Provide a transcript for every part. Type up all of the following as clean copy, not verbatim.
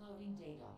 Uploading data.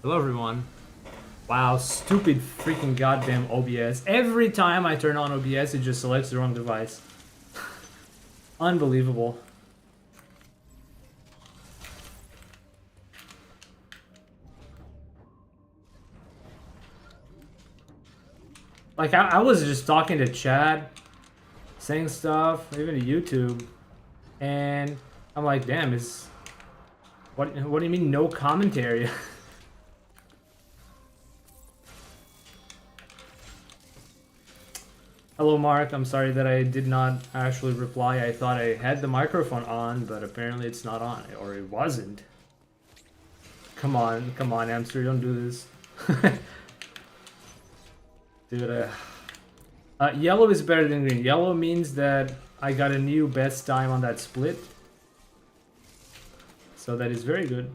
Hello everyone. Wow, stupid freaking goddamn OBS. Every time I turn on OBS, it just selects the wrong device. Unbelievable. Like, I was just talking to Chad, saying stuff, even to YouTube, and I'm like, damn, what do you mean no commentary? Hello, Mark. I'm sorry that I did not actually reply. I thought I had the microphone on, but apparently it's not on, or it wasn't. Come on, Amster, don't do this. Dude, yellow is better than green. Yellow means that I got a new best time on that split. So that is very good.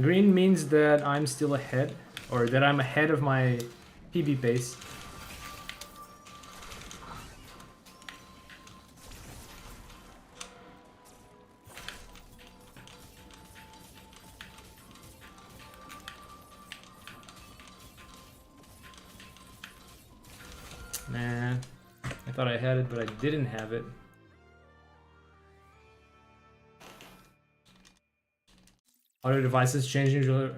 Green means that I'm still ahead, or that I'm ahead of my PB pace. Nah, I thought I had it, but I didn't have it. Other devices changing usually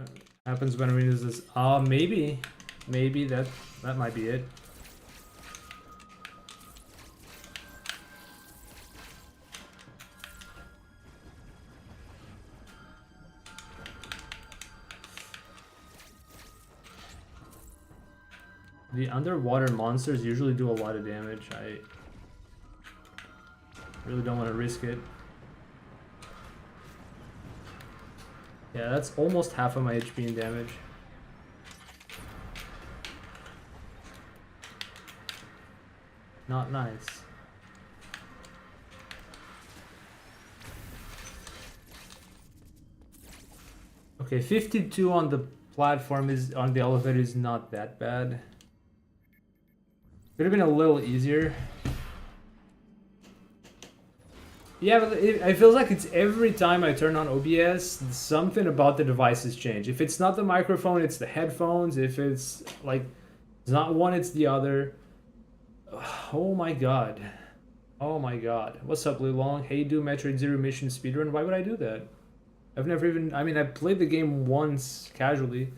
happens when Windows is. Oh, maybe that might be it. The underwater monsters usually do a lot of damage. I really don't want to risk it. Yeah, that's almost half of my HP in damage. Not nice. Okay, 52 on the platform on the elevator is not that bad. Could have been a little easier. Yeah, but it feels like it's every time I turn on OBS, something about the devices change. If it's not the microphone, it's the headphones. If it's like, it's not one, it's the other. Oh my god. Oh my god. What's up, Lou Long? Hey, do Metroid Zero Mission speedrun. Why would I do that? I've never even... I mean, I played the game once, casually.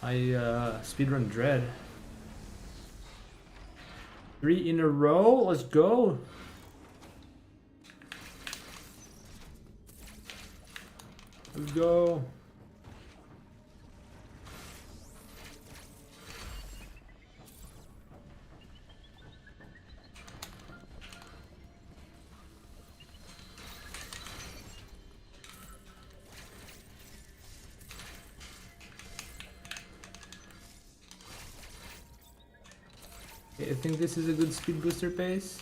I speedrun Dread. 3 in a row? Let's go! Let's go! I think this is a good speed booster pace.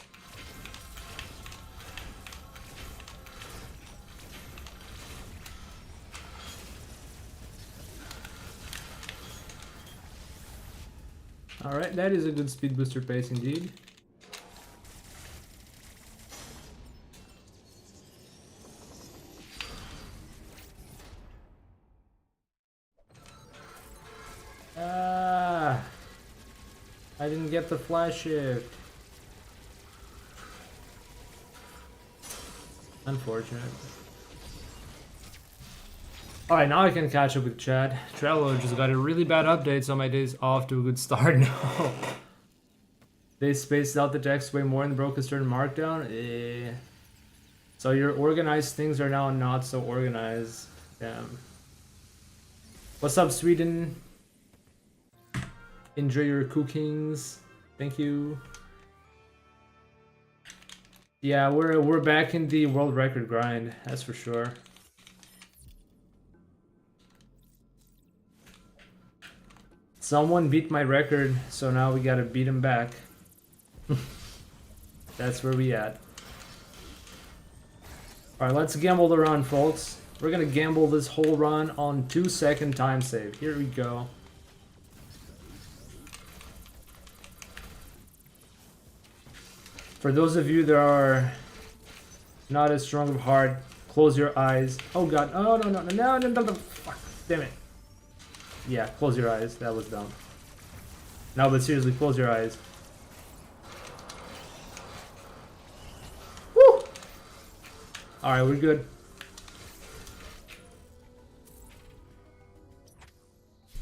Alright, that is a good speed booster pace indeed. I didn't get the flash shift. Unfortunate. Alright, now I can catch up with Chad. Trello just got a really bad update, so my day's off to a good start now. They spaced out the text way more and broke a certain markdown. So your organized things are now not so organized. Damn. What's up, Sweden? Enjoy your cookings. Thank you. Yeah, we're back in the world record grind, that's for sure. Someone beat my record, so now we gotta beat him back. That's where we at. Alright, let's gamble the run, folks. We're gonna gamble this whole run on 2-second time save. Here we go. For those of you that are not as strong of heart, close your eyes. Oh god. Oh no no no no no no no. Fuck. Damn it. Yeah, close your eyes. That was dumb. No, but seriously, close your eyes. Woo! Alright, we're good.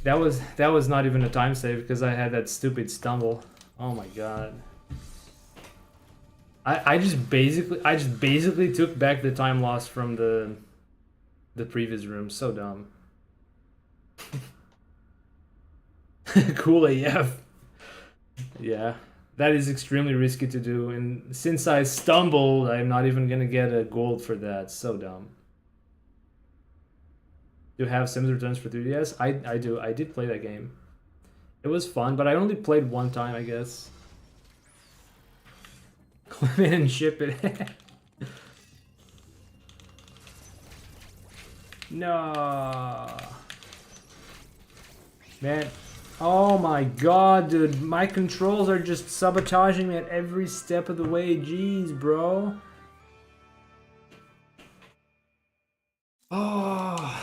That was not even a time save because I had that stupid stumble. Oh my god. I just basically took back the time lost from the previous room. So dumb. Cool AF. Yeah. That is extremely risky to do, and since I stumbled, I'm not even gonna get a gold for that. So dumb. Do you have Sims Returns for 3DS? I do. I did play that game. It was fun, but I only played one time, I guess. Clip it and ship it. No. Man. Oh my god, dude. My controls are just sabotaging me at every step of the way. Jeez, bro. Oh.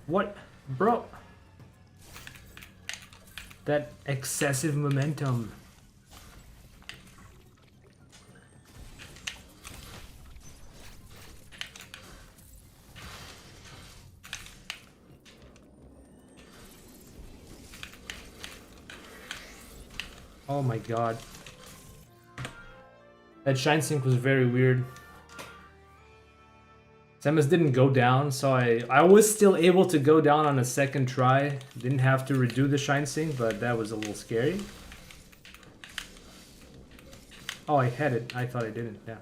What? Bro. That excessive momentum. Oh my god. That shine sync was very weird. Samus didn't go down, so I was still able to go down on a second try. Didn't have to redo the shine sync, but that was a little scary. Oh, I had it. I thought I didn't, yeah.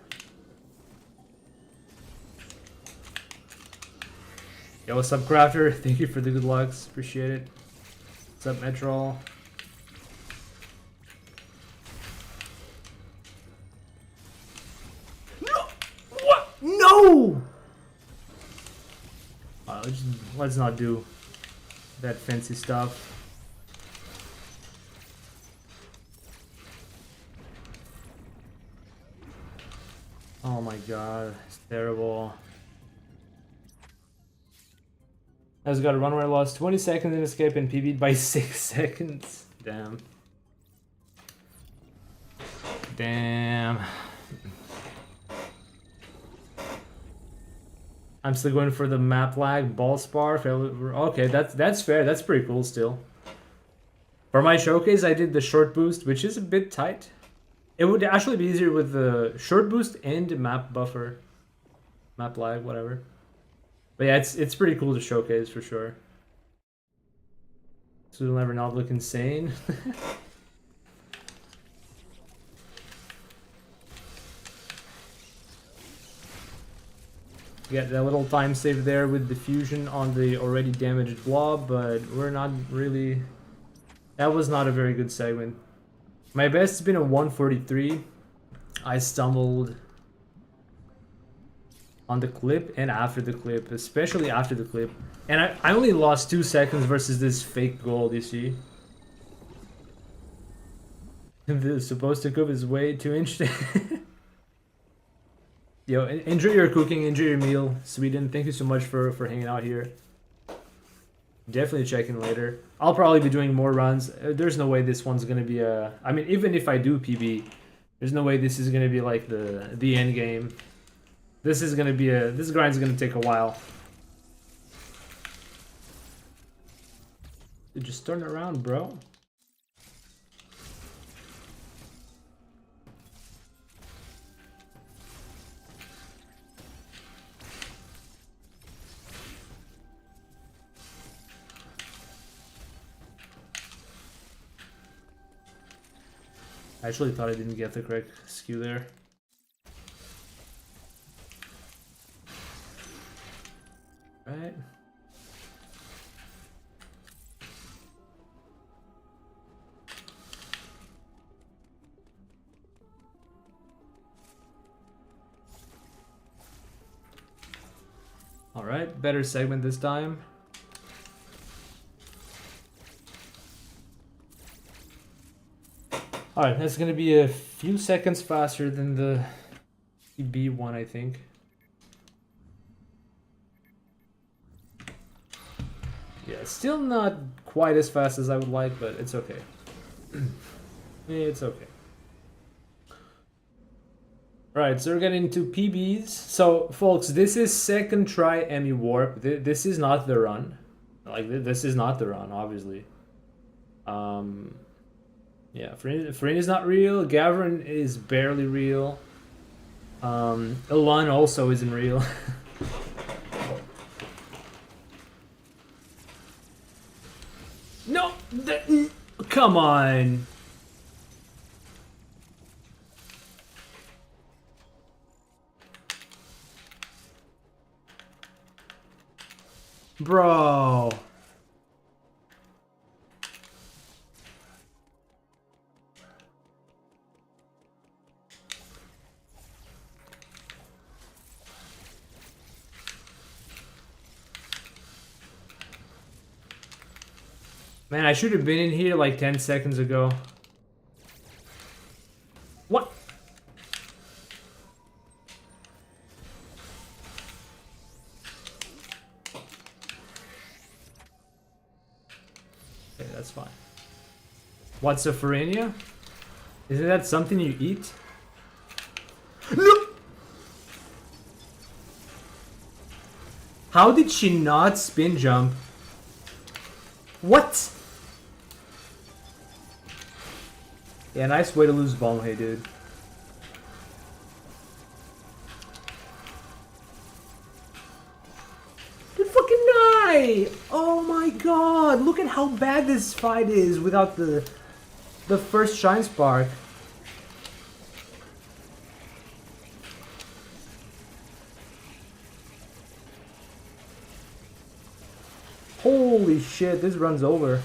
Yo, what's up, Crafter? Thank you for the good lucks. Appreciate it. What's up, Metro? No! What? No! Let's not do that fancy stuff. Oh my god, it's terrible. I just got a run where I lost 20 seconds in escape and PB'd by 6 seconds. Damn. Damn. I'm still going for the map lag, ball spar. Okay, that's fair. That's pretty cool still. For my showcase, I did the short boost, which is a bit tight. It would actually be easier with the short boost and map buffer. Map lag, whatever. But yeah, it's pretty cool to showcase for sure. So it'll never not look insane. Get that little time save there with diffusion on the already damaged blob, but we're not really... That was not a very good segment. My best has been a 143. I stumbled on the clip and after the clip, especially after the clip. And I only lost 2 seconds versus this fake gold, you see. The supposed to cook is way too interesting. Yo, enjoy your cooking, enjoy your meal, Sweden. Thank you so much for hanging out here. Definitely check in later. I'll probably be doing more runs. There's no way this one's gonna be a... I mean, even if I do PB, there's no way this is gonna be like the end game. This is gonna be a... This grind's gonna take a while. Dude, just turn around, bro. I actually thought I didn't get the correct skew there. Right. All right, better segment this time. All right, that's gonna be a few seconds faster than the B one, I think. Yeah, still not quite as fast as I would like, but it's okay. It's okay. Right, so we're getting into PBs. So, folks, this is second try Emmy Warp. This is not the run. Like, this is not the run, obviously. Yeah, Farin is not real. Gavin is barely real. Elan also isn't real. No! Come on! Bro. Man, I should have been in here like 10 seconds ago. What? Okay, that's fine. What's a Farina? Isn't that something you eat? No! How did she not spin jump? What? Yeah, nice way to lose ball, hey dude. Dude, fucking die! Oh my god, look at how bad this fight is without the first Shine Spark. Holy shit, this run's over.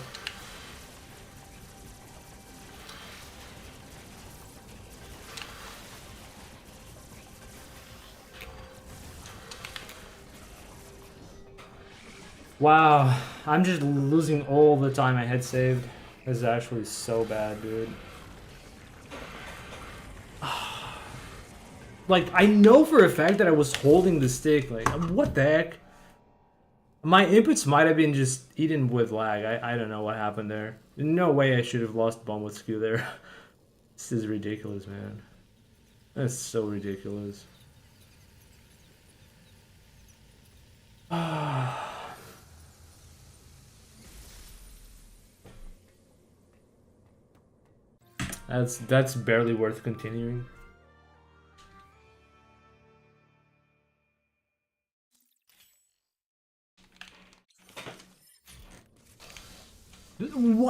Wow, I'm just losing all the time I had saved. This is actually so bad, dude. Like, I know for a fact that I was holding the stick. Like, what the heck? My inputs might have been just eaten with lag. I don't know what happened there. No way I should have lost bomb with skew there. This is ridiculous, man. That's so ridiculous. That's barely worth continuing.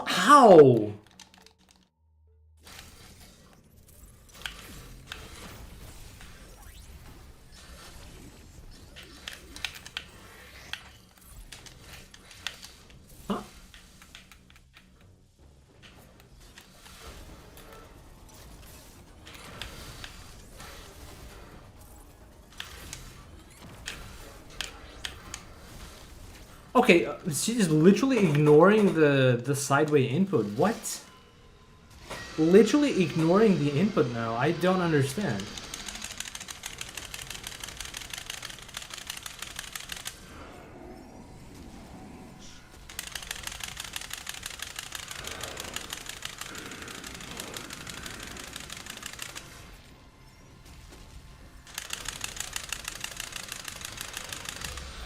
How? Huh? Okay, she's literally ignoring the sideway input. What? Literally ignoring the input now. I don't understand.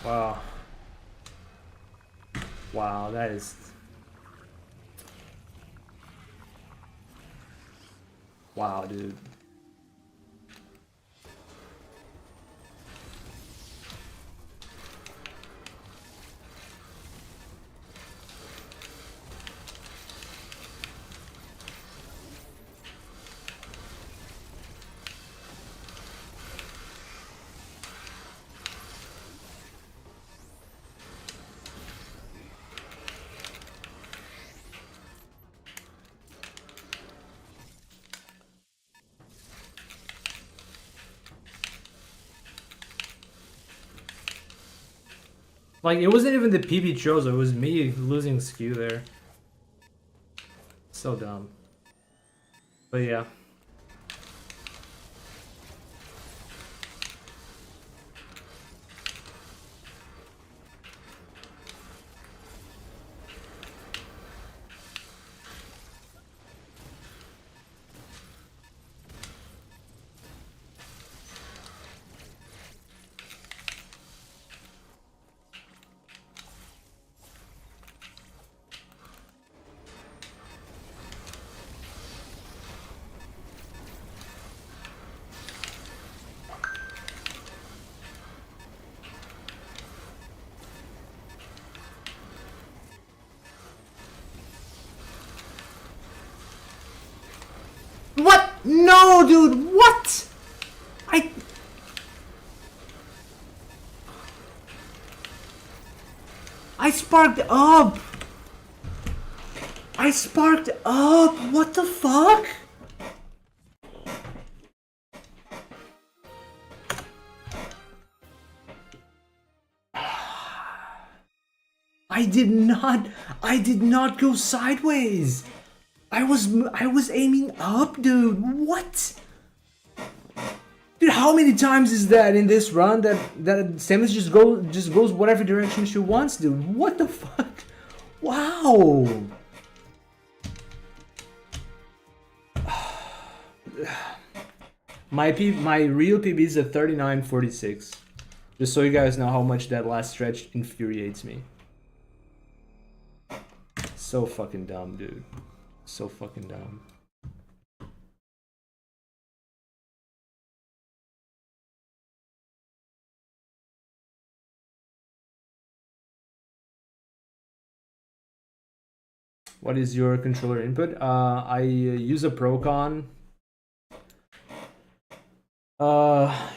Wow. Wow, that is... Wow, dude. Like, it wasn't even the PB chose, it was me losing skew there. So dumb. But yeah. What? No, dude, what? I sparked up! I sparked up! What the fuck? I did not go sideways! I was aiming up, dude. What? Dude, how many times is that in this run that Samus just goes whatever direction she wants, dude? What the fuck? Wow. My real PB is at 39.46. Just so you guys know how much that last stretch infuriates me. So fucking dumb, dude. So fucking dumb. What is your controller input? I use a Procon.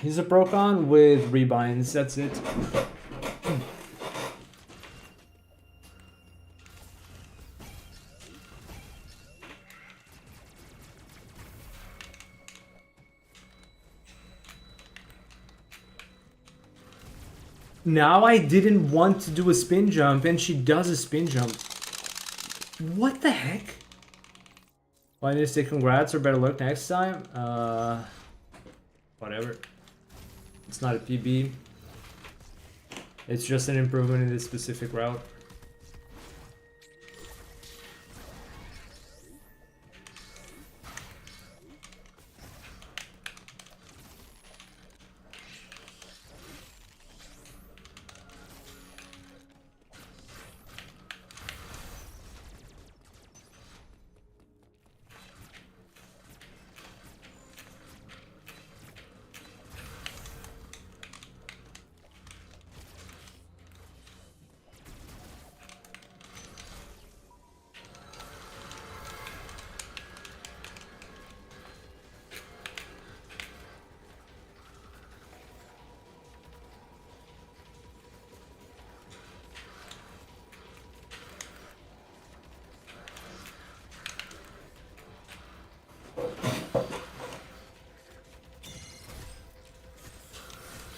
Use a Procon with rebinds. That's it. Now I didn't want to do a spin jump, and she does a spin jump. What the heck? Why did I say congrats or better luck next time? Whatever. It's not a PB. It's just an improvement in this specific route.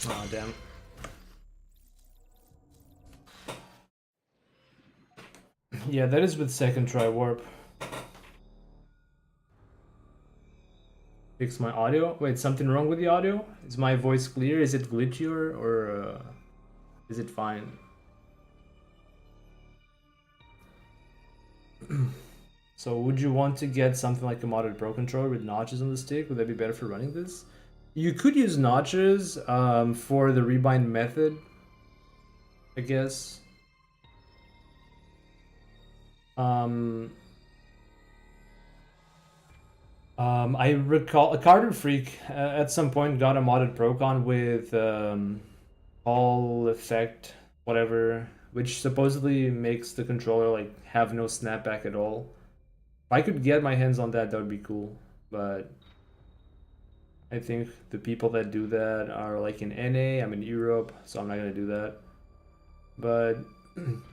Oh, damn. Yeah, that is with second try warp. Fix my audio. Wait, something wrong with the audio? Is my voice clear? Is it glitchier or is it fine? So would you want to get something like a modded Pro controller with notches on the stick? Would that be better for running this? You could use notches for the rebind method, I guess. I recall a Carter Freak at some point got a modded Procon with all effect, whatever, which supposedly makes the controller like have no snapback at all. If I could get my hands on that, that would be cool. But I think the people that do that are like in NA. I'm in Europe, so I'm not gonna do that. But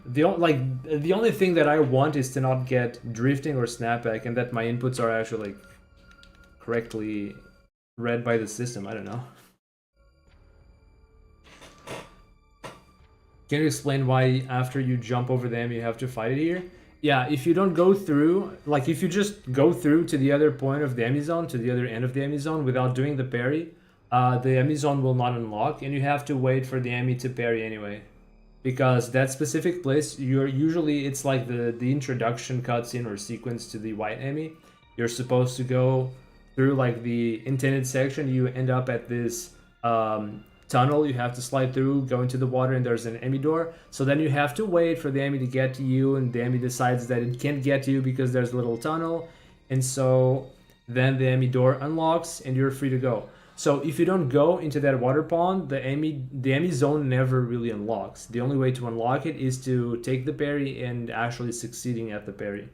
the only thing that I want is to not get drifting or snapback, and that my inputs are actually like correctly read by the system. I don't know. Can you explain why after you jump over them you have to fight it here? Yeah, if you don't go through, like if you just go through to the other point of the enemy zone, to the other end of the enemy zone without doing the parry, the enemy zone will not unlock, and you have to wait for the enemy to parry anyway. Because that specific place, you're usually, it's like the introduction cutscene or sequence to the white enemy. You're supposed to go through like the intended section. You end up at this tunnel you have to slide through, go into the water, and there's an enemy door. So then you have to wait for the enemy to get to you, and the enemy decides that it can't get to you because there's a little tunnel, and so then the enemy door unlocks and you're free to go. So if you don't go into that water pond, the enemy zone never really unlocks. The only way to unlock it is to take the parry and actually succeeding at the parry.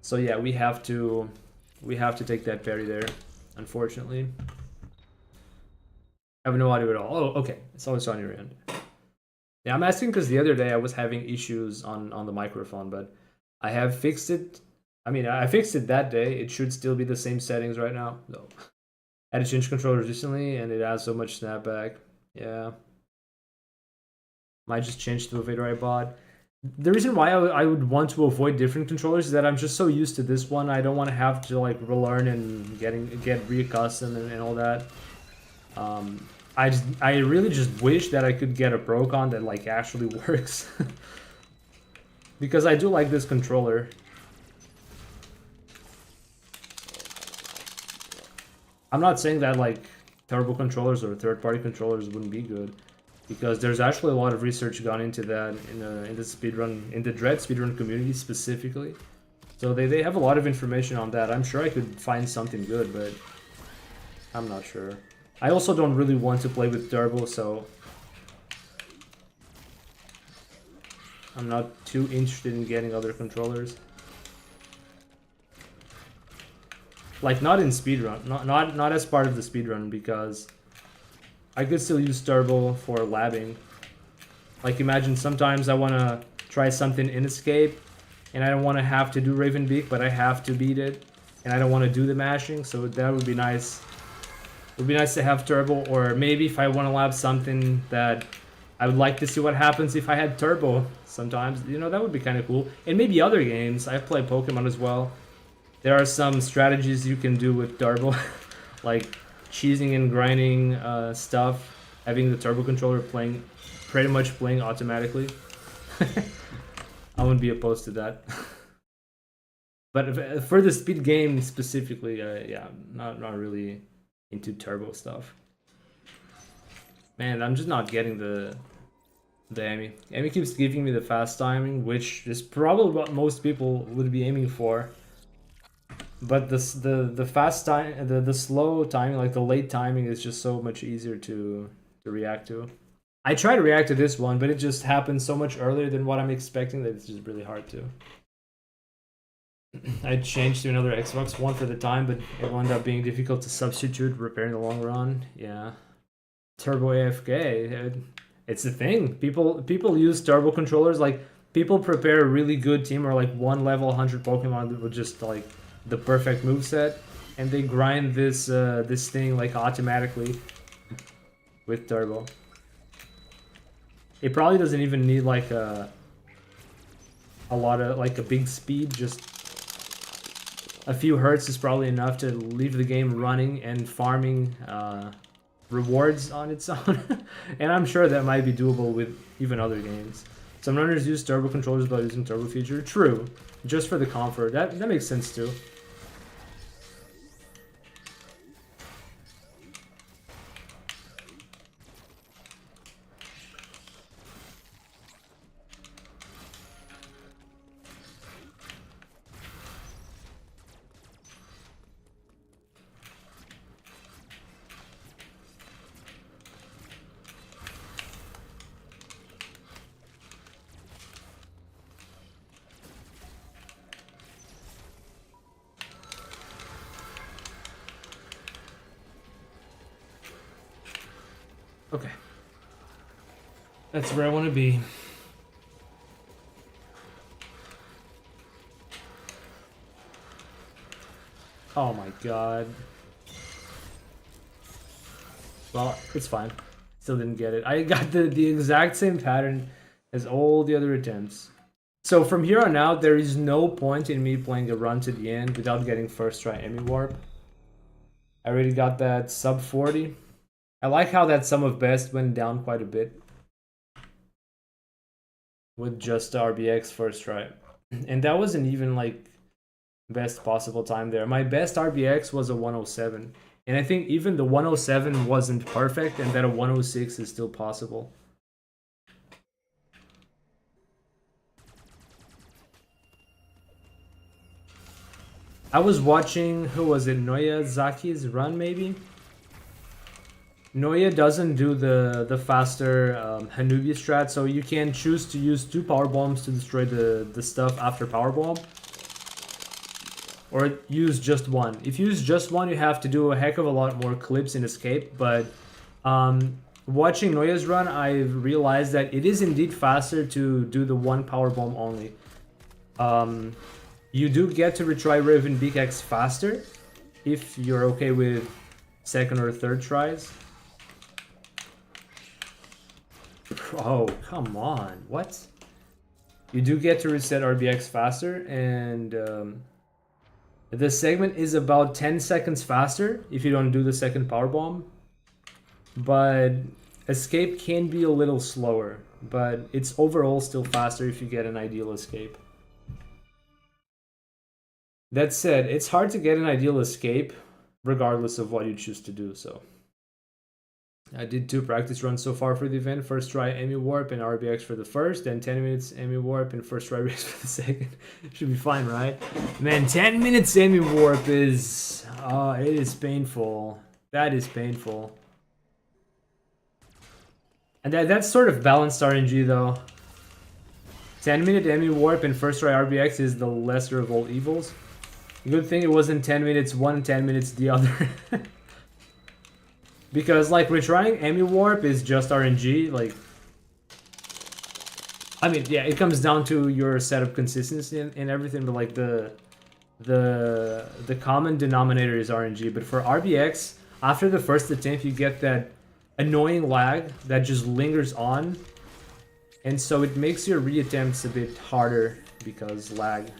So yeah, we have to take that parry there, unfortunately. I have no idea at all. Oh, okay. It's always on your end. Yeah, I'm asking because the other day I was having issues on the microphone, but I have fixed it. I mean, I fixed it that day. It should still be the same settings right now. No. I had to change controllers recently, and it has so much snapback. Yeah. Might just change to the fader I bought. The reason why I would want to avoid different controllers is that I'm just so used to this one. I don't want to have to like relearn and get reaccustomed and all that. I really just wish that I could get a Procon that like actually works. Because I do like this controller. I'm not saying that like turbo controllers or third-party controllers wouldn't be good, because there's actually a lot of research gone into that in the speedrun, in the Dread speedrun community specifically. So they have a lot of information on that. I'm sure I could find something good, but I'm not sure. I also don't really want to play with turbo, so I'm not too interested in getting other controllers. Like not in speedrun, not as part of the speedrun, because I could still use turbo for labbing. Like imagine sometimes I want to try something in Escape, and I don't want to have to do Ravenbeak, but I have to beat it, and I don't want to do the mashing, so that would be nice. It would be nice to have turbo, or maybe if I want to lab something that I would like to see what happens if I had turbo sometimes, you know, that would be kind of cool. And maybe other games. I've played Pokemon as well. There are some strategies you can do with turbo, like cheesing and grinding stuff, having the turbo controller pretty much playing automatically. I wouldn't be opposed to that. But for the speed game specifically, yeah, not really into turbo stuff. Man, I'm just not getting the Amy. Amy keeps giving me the fast timing, which is probably what most people would be aiming for. But the fast time, the slow timing, like the late timing, is just so much easier to react to. I try to react to this one, but it just happens so much earlier than what I'm expecting that it's just really hard to. I changed to another Xbox One for the time, but it wound up being difficult to substitute, repair in the long run. Yeah, Turbo AFK, it's a thing. People use turbo controllers. Like people prepare a really good team or like one level 100 Pokemon with just like the perfect moveset, and they grind this this thing like automatically with turbo. It probably doesn't even need like a lot of like a big speed. Just a few hertz is probably enough to leave the game running and farming rewards on its own. And I'm sure that might be doable with even other games. Some runners use turbo controllers by using turbo feature. True, just for the comfort. That makes sense too. Okay. That's where I want to be. Oh my god. Well, it's fine. It's Still didn't get it. I got the exact same pattern as all the other attempts. So from here on out, there is no point in me playing a run to the end without getting first try Emmy Warp. I already got that sub 40. I like how that sum of best went down quite a bit with just the RBX first try. And that wasn't even like best possible time there. My best RBX was a 107. And I think even the 107 wasn't perfect, and that a 106 is still possible. I was watching, who was it, Noya Zaki's run maybe? Noya doesn't do the faster Hanubi strat, so you can choose to use 2 power bombs to destroy the stuff after power bomb. Or use just one. If you use just one, you have to do a heck of a lot more clips in escape, but watching Noya's run, I realized that it is indeed faster to do the 1 power bomb only. You do get to retry Raven Beak-X faster if you're okay with second or third tries. Oh, come on. What? You do get to reset RBX faster, and the segment is about 10 seconds faster if you don't do the second power bomb. But escape can be a little slower, but it's overall still faster if you get an ideal escape. That said, it's hard to get an ideal escape regardless of what you choose to do, so. I did 2 practice runs so far for the event. First try Emmy Warp and RBX for the first, then 10 minutes Emmy Warp and first try RBX for the second. Should be fine, right? Man, 10 minutes Emmy Warp is... it is painful. That is painful. And that's sort of balanced RNG though. 10-minute Emmy Warp and first try RBX is the lesser of all evils. Good thing it wasn't 10 minutes one and 10 minutes the other. Because like retrying Emmy Warp is just RNG, like... I mean, yeah, it comes down to your setup consistency and everything, but like the common denominator is RNG. But for RBX, after the first attempt you get that annoying lag that just lingers on. And so it makes your reattempts a bit harder because lag.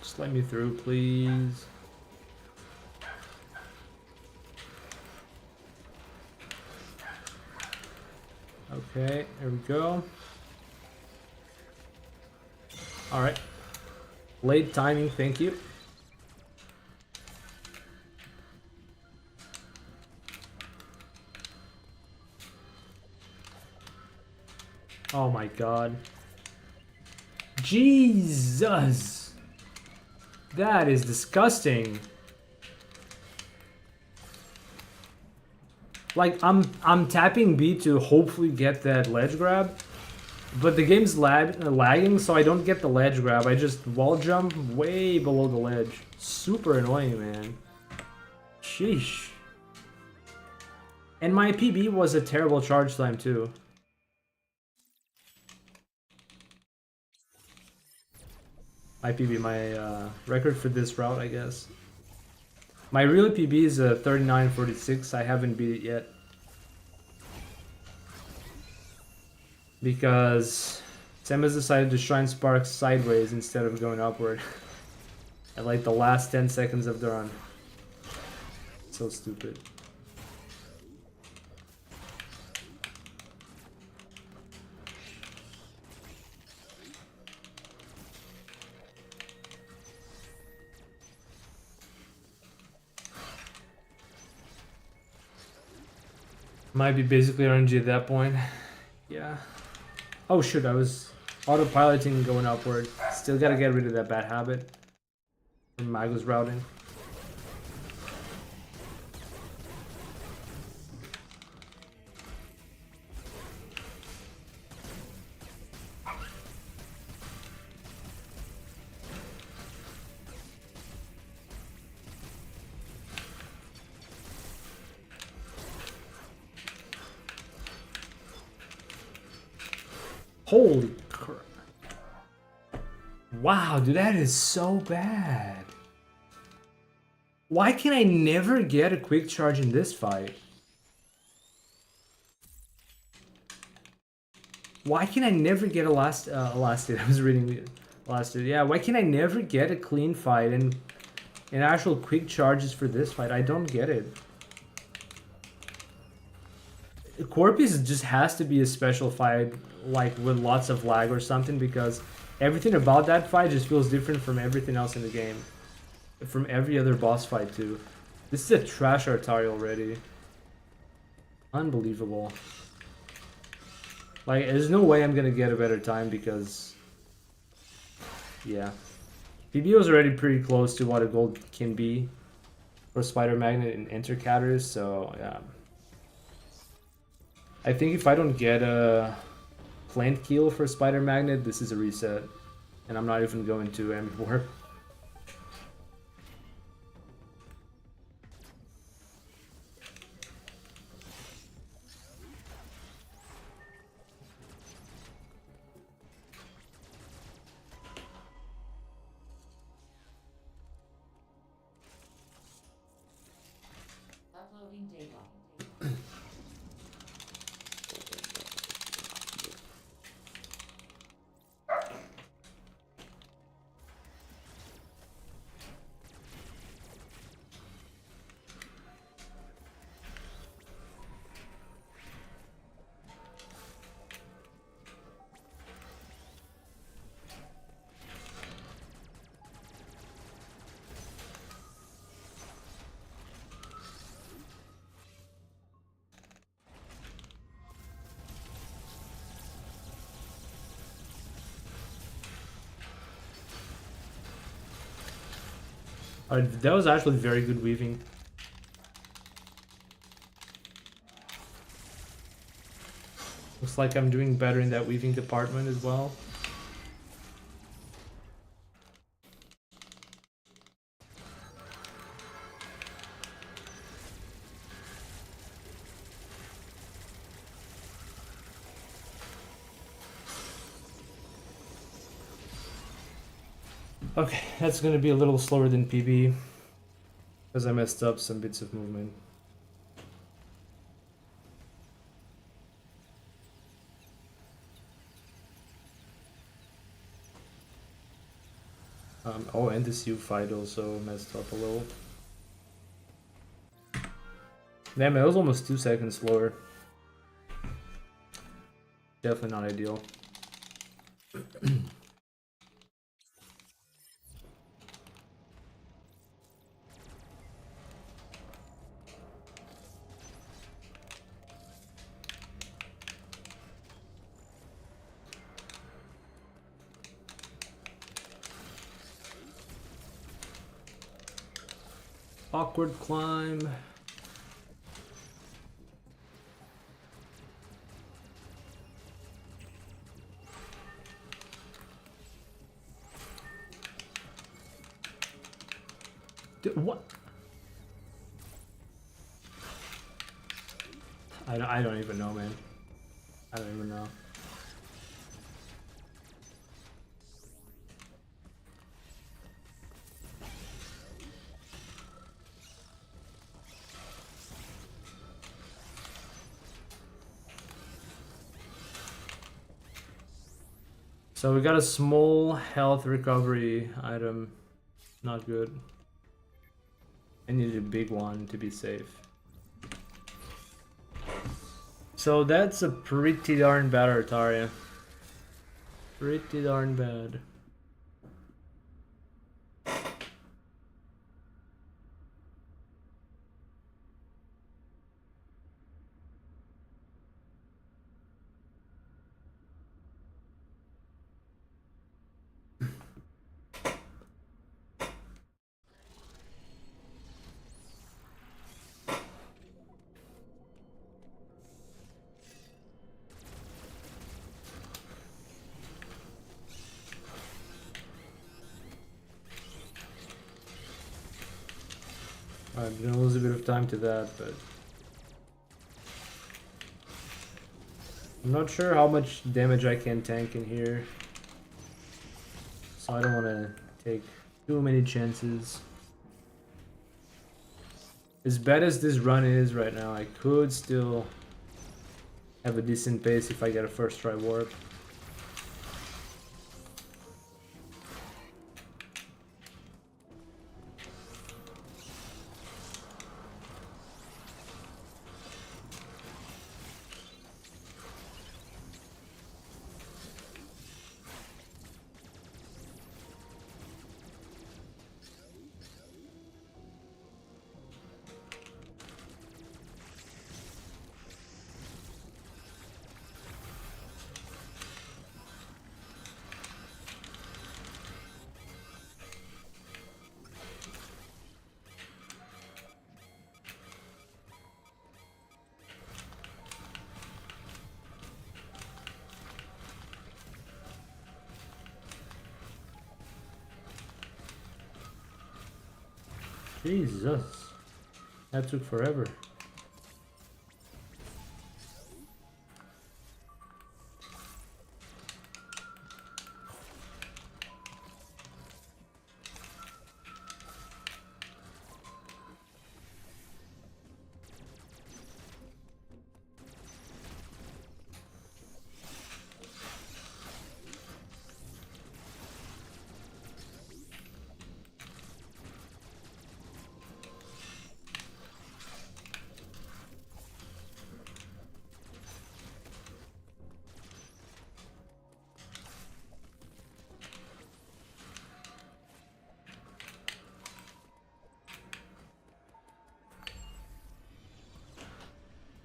Just let me through, please. Okay, there we go. Alright. Late timing, thank you. Oh my god. Jesus! That is disgusting. Like, I'm tapping B to hopefully get that ledge grab, but the game's lagging, so I don't get the ledge grab. I just wall jump way below the ledge. Super annoying, man. Sheesh. And my PB was a terrible charge time, too. My PB, my record for this route, I guess. My real PB is a 39.46. I haven't beat it yet. Because Sam has decided to Shrine Spark sideways instead of going upward. At like the last 10 seconds of the run. So stupid. Might be basically RNG at that point. Yeah. Oh shoot, I was autopiloting and going upward. Still gotta get rid of that bad habit from Mago's routing. Holy crap. Wow, dude, that is so bad. Why can I never get a quick charge in this fight? Why can I never get a last hit? I was reading the last hit. Yeah, why can I never get a clean fight and actual quick charges for this fight? I don't get it. Corpus just has to be a special fight, like with lots of lag or something, because everything about that fight just feels different from everything else in the game. From every other boss fight too. This is a trash Artari already. Unbelievable. Like, there's no way I'm gonna get a better time because... yeah. PBO is already pretty close to what a gold can be for Spider Magnet and Enter Catters, so yeah. I think if I don't get a plant kill for Spider Magnet, this is a reset. And I'm not even going to anymore. Uploading data. That was actually very good weaving. Looks like I'm doing better in that weaving department as well. Okay, that's gonna be a little slower than PB because I messed up some bits of movement. Oh, and this U fight also messed up a little. Damn, it was almost 2 seconds slower. Definitely not ideal. Awkward climb. Dude, what? I don't even know, man. I don't even know. So we got a small health recovery item. Not good. I need a big one to be safe. So that's a pretty darn bad Artaria. Pretty darn bad. I'm gonna lose a bit of time to that, but I'm not sure how much damage I can tank in here, so I don't want to take too many chances. As bad as this run is right now, I could still have a decent pace if I get a first try warp. Jesus, that took forever.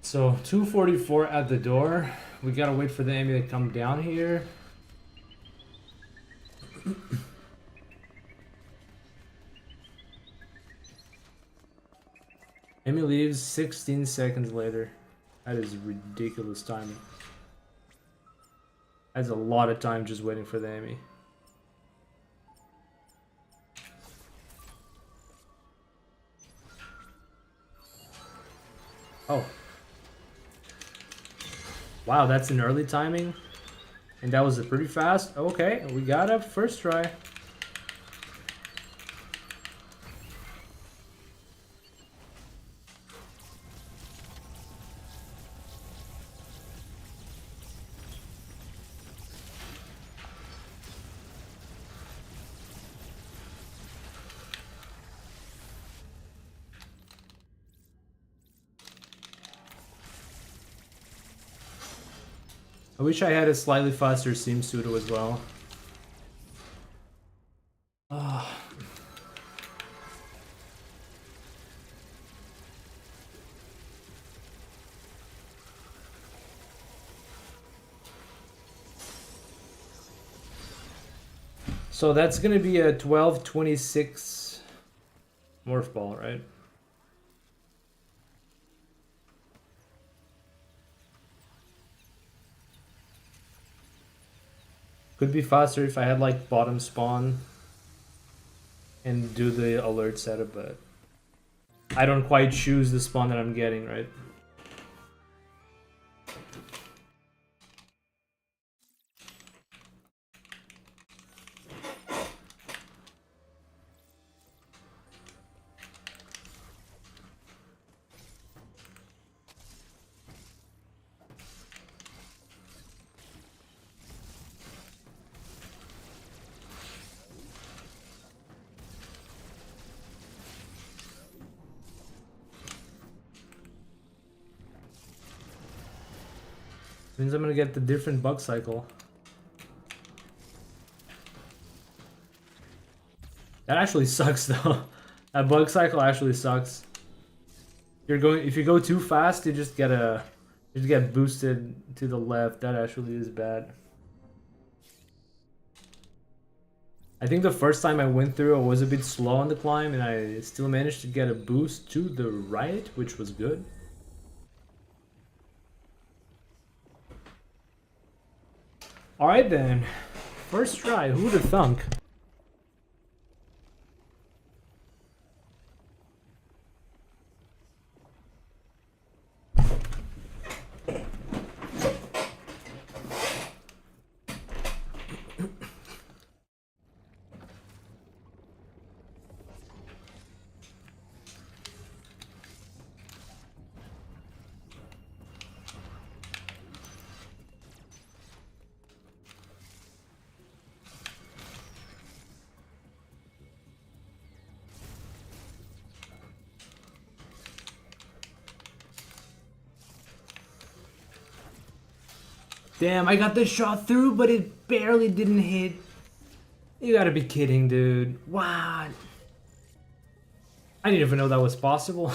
So 244 at the door. We gotta wait for the enemy to come down here. Enemy leaves 16 seconds later. That is ridiculous timing. That's a lot of time just waiting for the enemy. Oh. Wow, that's an early timing. And that was pretty fast. Okay, we got up first try. I wish I had a slightly faster seam pseudo as well. So that's gonna be a 12-26 morph ball, right? Could be faster if I had like bottom spawn and do the alert setup, but I don't quite choose the spawn that I'm getting, right? Means I'm gonna get the different bug cycle. That actually sucks though. That bug cycle actually sucks. If you go too fast, you just get boosted to the left. That actually is bad. I think the first time I went through, I was a bit slow on the climb, and I still managed to get a boost to the right, which was good. Alright then, first try, who'd have thunk? Damn, I got the shot through, but it barely didn't hit. You gotta be kidding, dude. What? I didn't even know that was possible.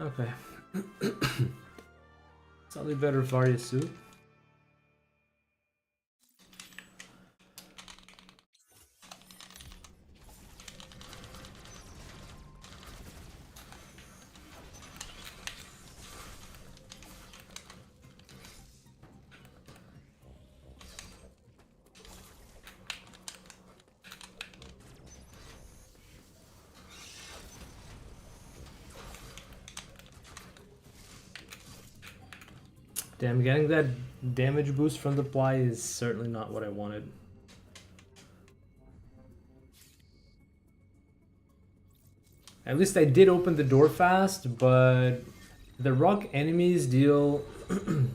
Okay. Slightly better Varia suit. Damn, getting that damage boost from the ply is certainly not what I wanted. At least I did open the door fast, but the rock enemies deal...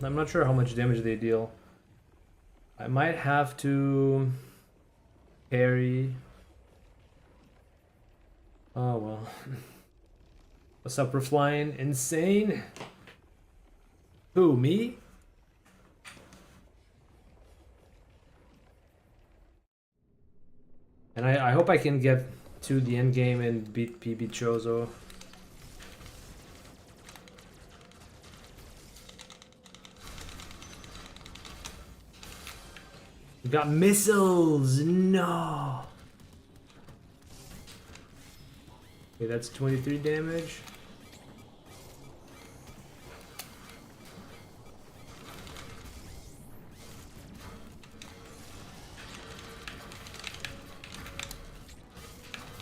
I'm not sure how much damage they deal. I might have to parry. Oh well. What's up, we're flying insane? Who, me? And I hope I can get to the end game and beat PB Chozo. We got missiles! No! Okay, that's 23 damage.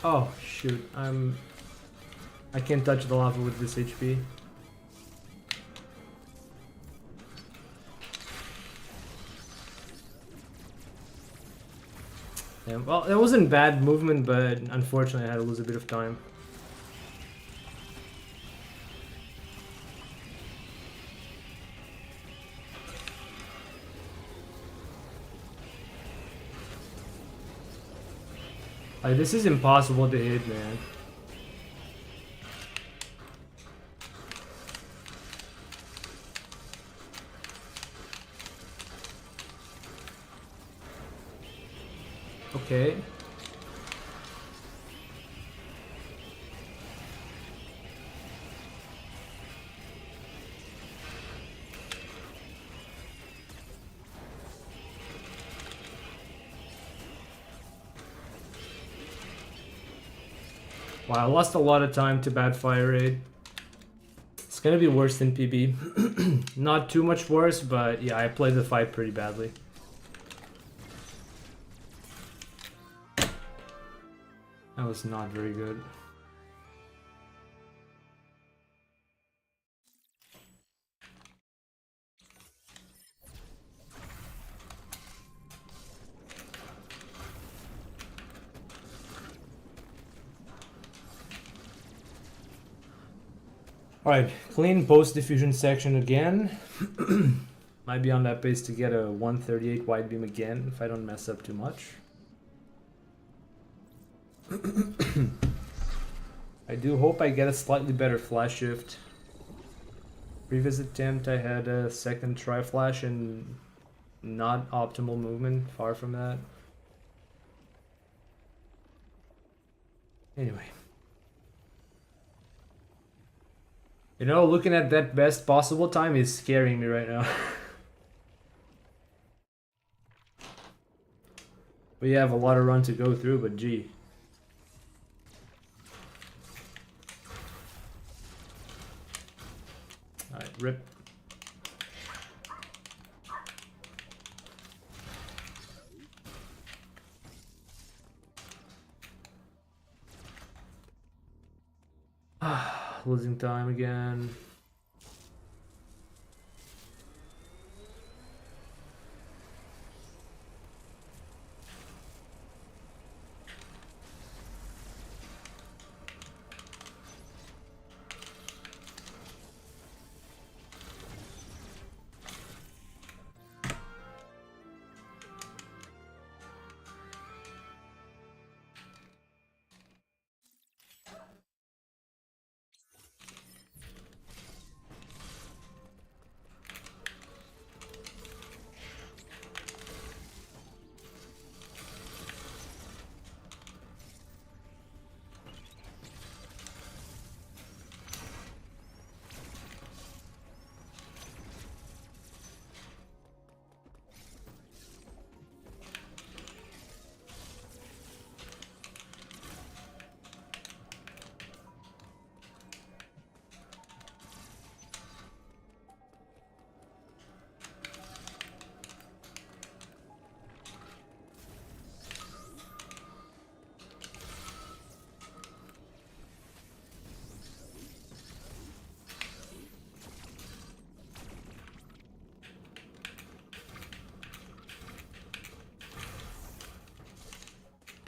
Oh shoot, I can't touch the lava with this HP. Yeah, well, it wasn't bad movement, but unfortunately I had to lose a bit of time. Like, this is impossible to hit, man. Okay. Wow, I lost a lot of time to bad fire rate. It's gonna be worse than PB. Not too much worse, but yeah, I played the fight pretty badly. That was not very good. Alright, clean post-diffusion section again. Might be on that pace to get a 138 wide beam again if I don't mess up too much. I do hope I get a slightly better flash shift. Previous attempt I had a second try flash and not optimal movement, far from that. Anyway. You know, looking at that best possible time is scaring me right now. We have a lot of run to go through, but gee. Alright, rip. Losing time again.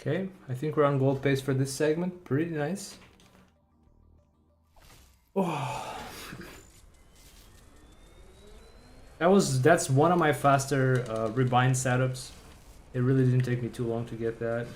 Okay, I think we're on gold pace for this segment. Pretty nice. Oh. That's one of my faster rebind setups. It really didn't take me too long to get that.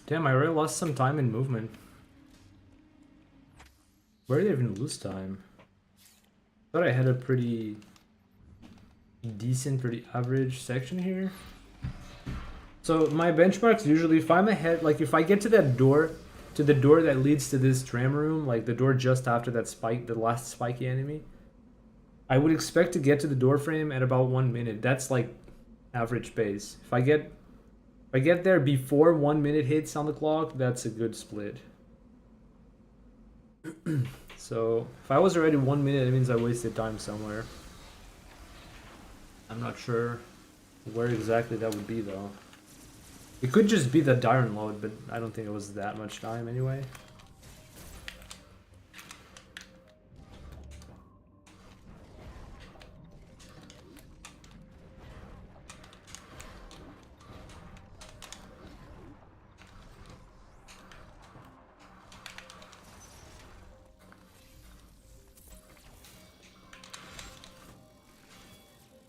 Damn, I really lost some time in movement. Where did I even lose time? Thought I had a pretty decent, pretty average section here. So my benchmarks usually, if I'm ahead, like if I get to that door, to the door that leads to this tram room, like the door just after that spike, the last spiky enemy, I would expect to get to the door frame at about 1 minute. That's like average pace. If I get there before 1 minute hits on the clock, that's a good split. So if I was already 1 minute, it means I wasted time somewhere. I'm not sure where exactly that would be though. It could just be the Diron load, but I don't think it was that much time anyway.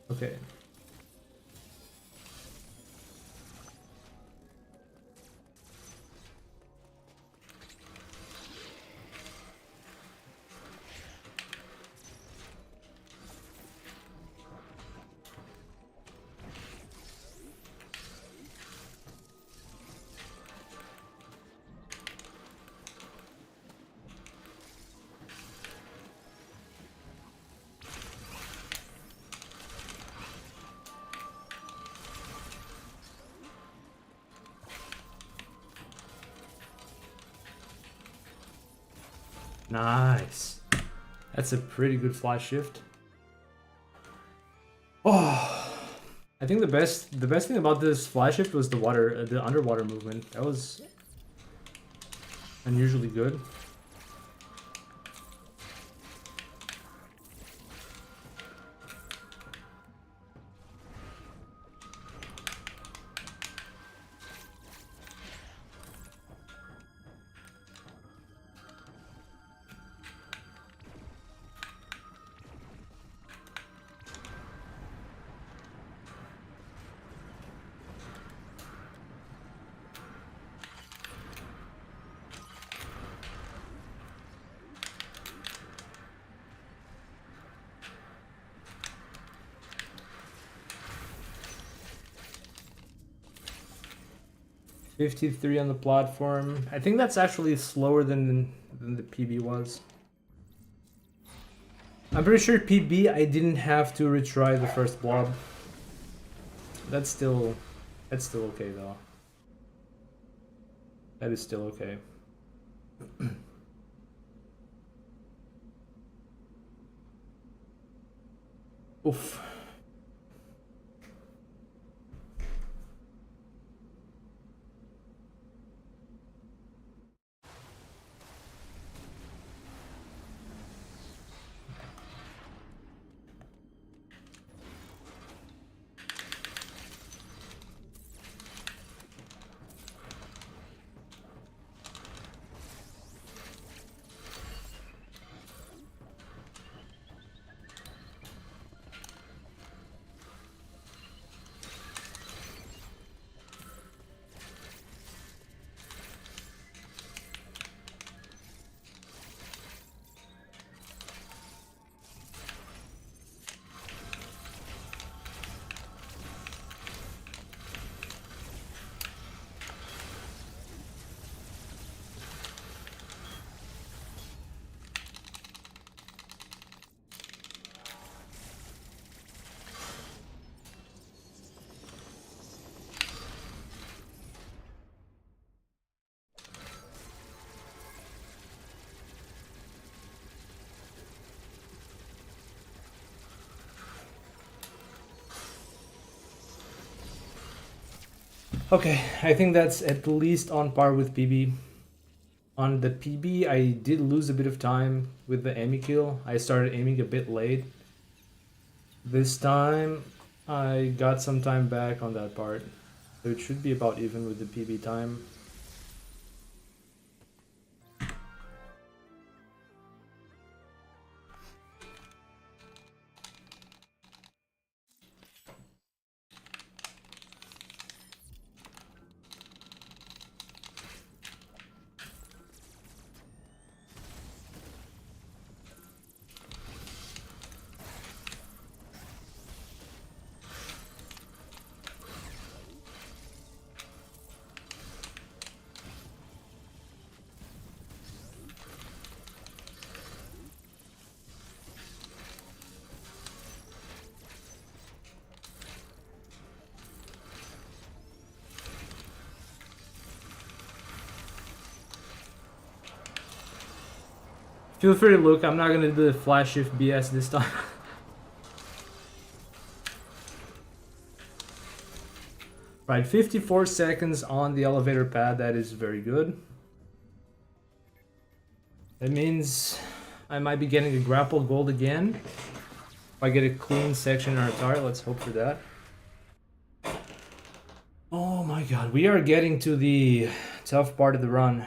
Okay. Nice. That's a pretty good fly shift. Oh, I think the best thing about this fly shift was the underwater movement. That was unusually good. $53 on the platform. I think that's actually slower than the PB was. I'm pretty sure PB I didn't have to retry the first blob. That's still okay though. That is still okay. Oof. Okay, I think that's at least on par with PB. On the PB, I did lose a bit of time with the Amy kill. I started aiming a bit late. This time, I got some time back on that part. So it should be about even with the PB time. Feel free to look, I'm not gonna do the flash shift BS this time. Right, 54 seconds on the elevator pad, that is very good. That means I might be getting a grapple gold again. If I get a clean section in our turret, let's hope for that. Oh my god, we are getting to the tough part of the run.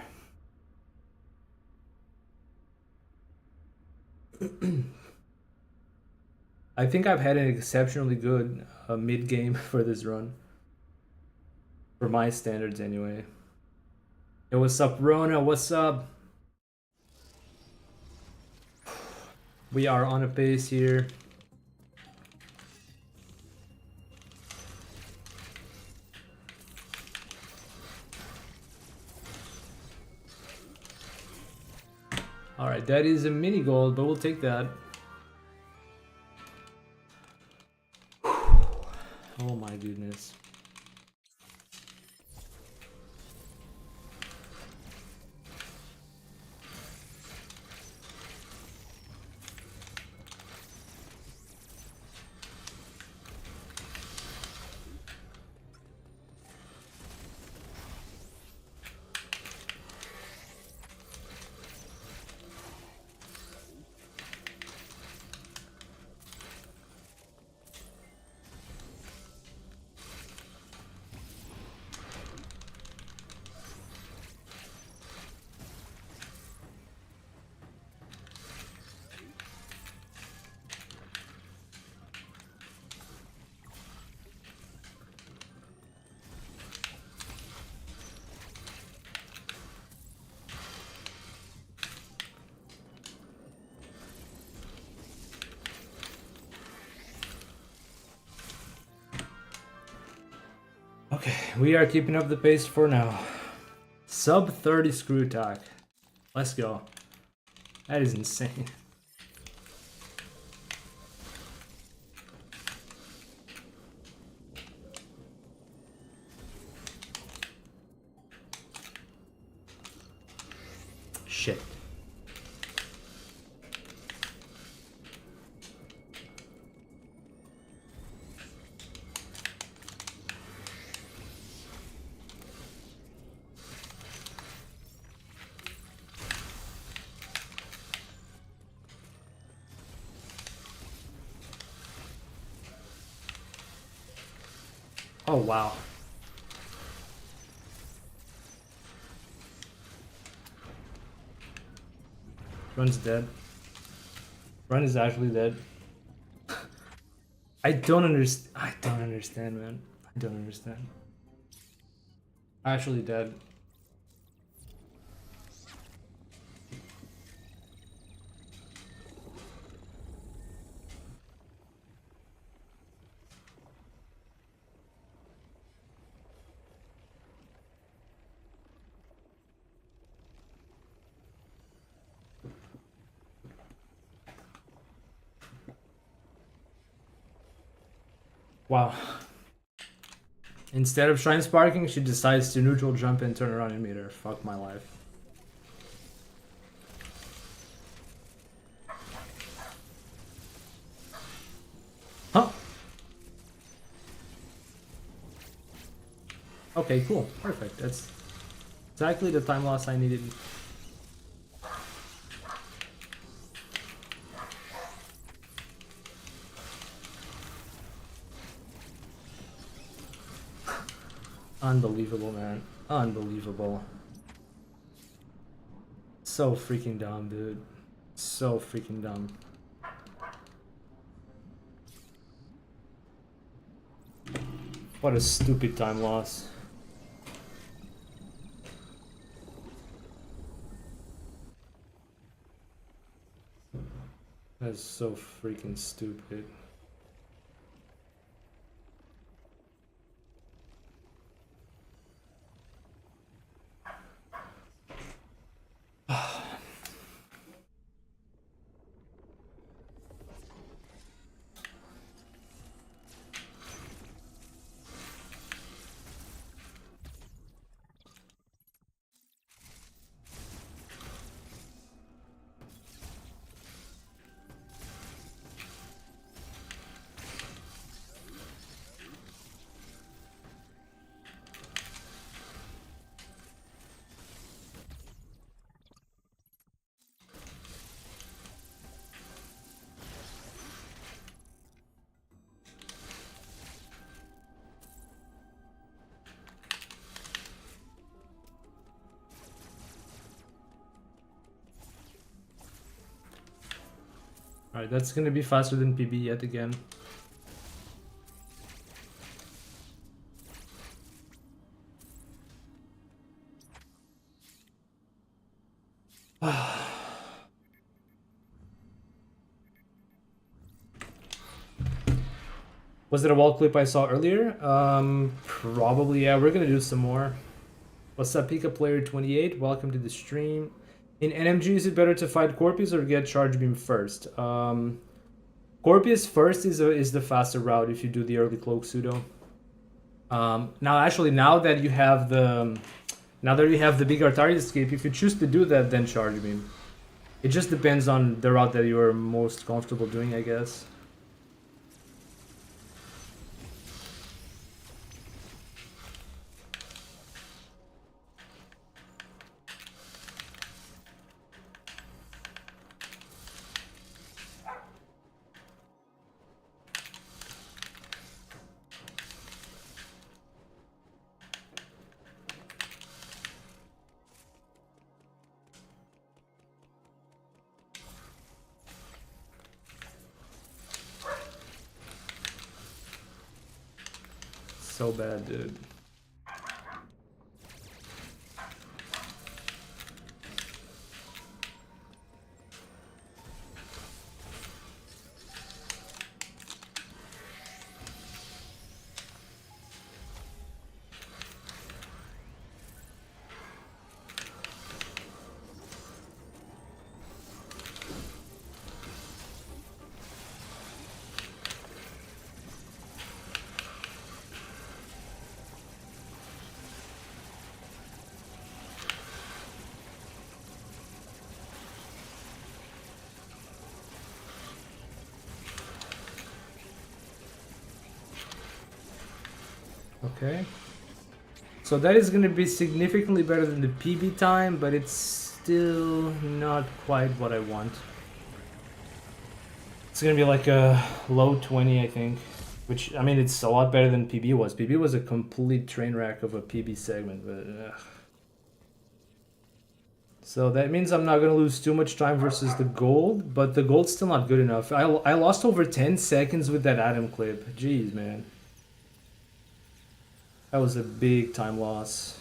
I think I've had an exceptionally good mid game for this run. For my standards, anyway. Hey, what's up, Rona? What's up? We are on a pace here. Alright, that is a mini gold, but we'll take that. Oh my goodness. Okay, we are keeping up the pace for now. Sub 30 screw attack. Let's go. That is insane. Shit. Oh, wow. Run's dead. Run is actually dead. I don't understand, man. I don't understand. Actually dead. Wow. Instead of Shrine Sparking, she decides to neutral jump and turn around and meet her. Fuck my life. Huh? Okay, cool. Perfect. That's exactly the time loss I needed. Unbelievable, man. Unbelievable. So freaking dumb, dude. So freaking dumb. What a stupid time loss. That's so freaking stupid. Alright, that's gonna be faster than PB yet again. Was it a wall clip I saw earlier? Probably, yeah. We're gonna do some more. What's up, Pika Player 28? Welcome to the stream. In NMG, is it better to fight Corpus or get Charge Beam first? Corpus first is the faster route if you do the early Cloak Pseudo. Now, actually, now that you have the big Artari escape, if you choose to do that, then Charge Beam. It just depends on the route that you are most comfortable doing, I guess. So bad, dude. Okay. So that is going to be significantly better than the PB time, but it's still not quite what I want. It's going to be like a low 20, I think. Which, I mean, it's a lot better than PB was. PB was a complete train wreck of a PB segment, but... So that means I'm not going to lose too much time versus the gold, but the gold's still not good enough. I lost over 10 seconds with that Atom clip. Jeez, man. That was a big time loss.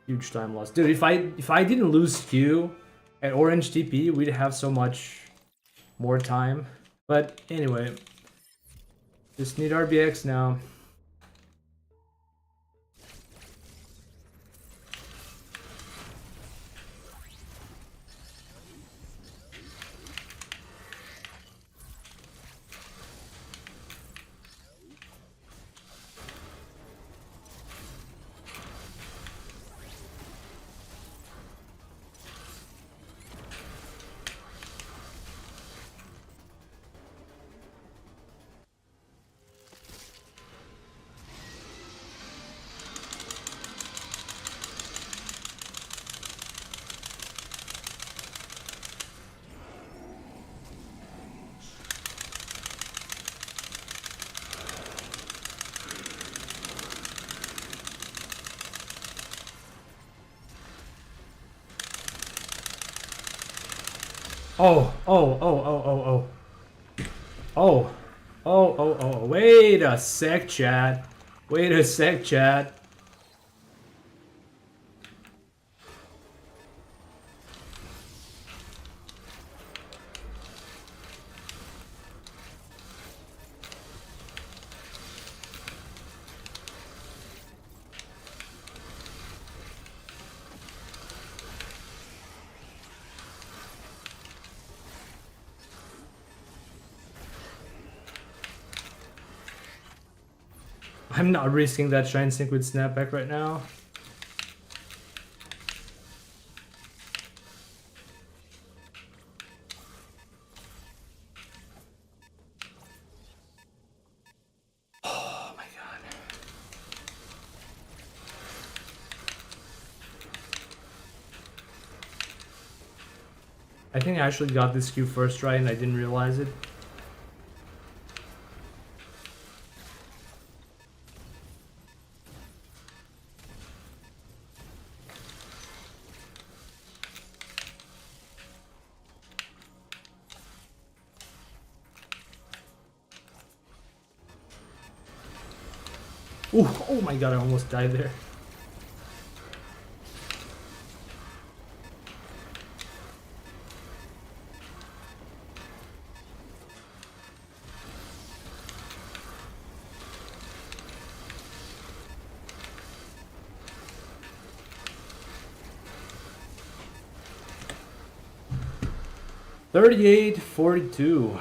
Huge time loss. Dude, if I didn't lose Q at Orange TP, we'd have so much more time. But anyway, just need RBX now. Oh, oh, oh, oh, oh, oh. Oh, oh, oh, oh. Wait a sec, chat. Wait a sec, chat. I'm not risking that Shine Sync with Snapback right now. Oh my god. I think I actually got this cue first try and I didn't realize it. Ooh, oh my god, I almost died there. $38.42.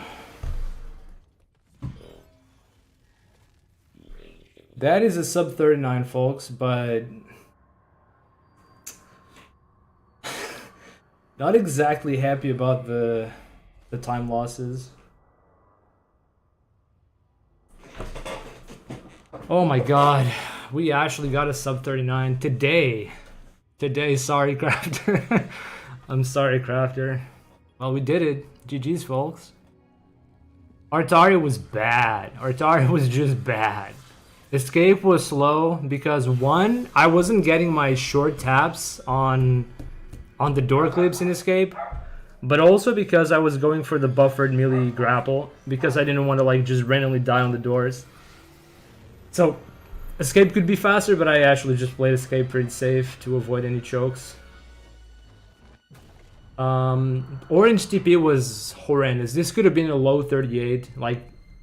That is a sub 39, folks, but not exactly happy about the time losses. Oh my god, we actually got a sub 39 today. Today, sorry, Crafter. I'm sorry, Crafter. Well, we did it. GG's, folks. Artaria was bad. Artaria was just bad. Escape was slow because one, I wasn't getting my short taps on the door clips in Escape, but also because I was going for the buffered melee grapple because I didn't want to like just randomly die on the doors. So Escape could be faster, but I actually just played Escape pretty safe to avoid any chokes. Orange TP was horrendous. This could have been a low 38, like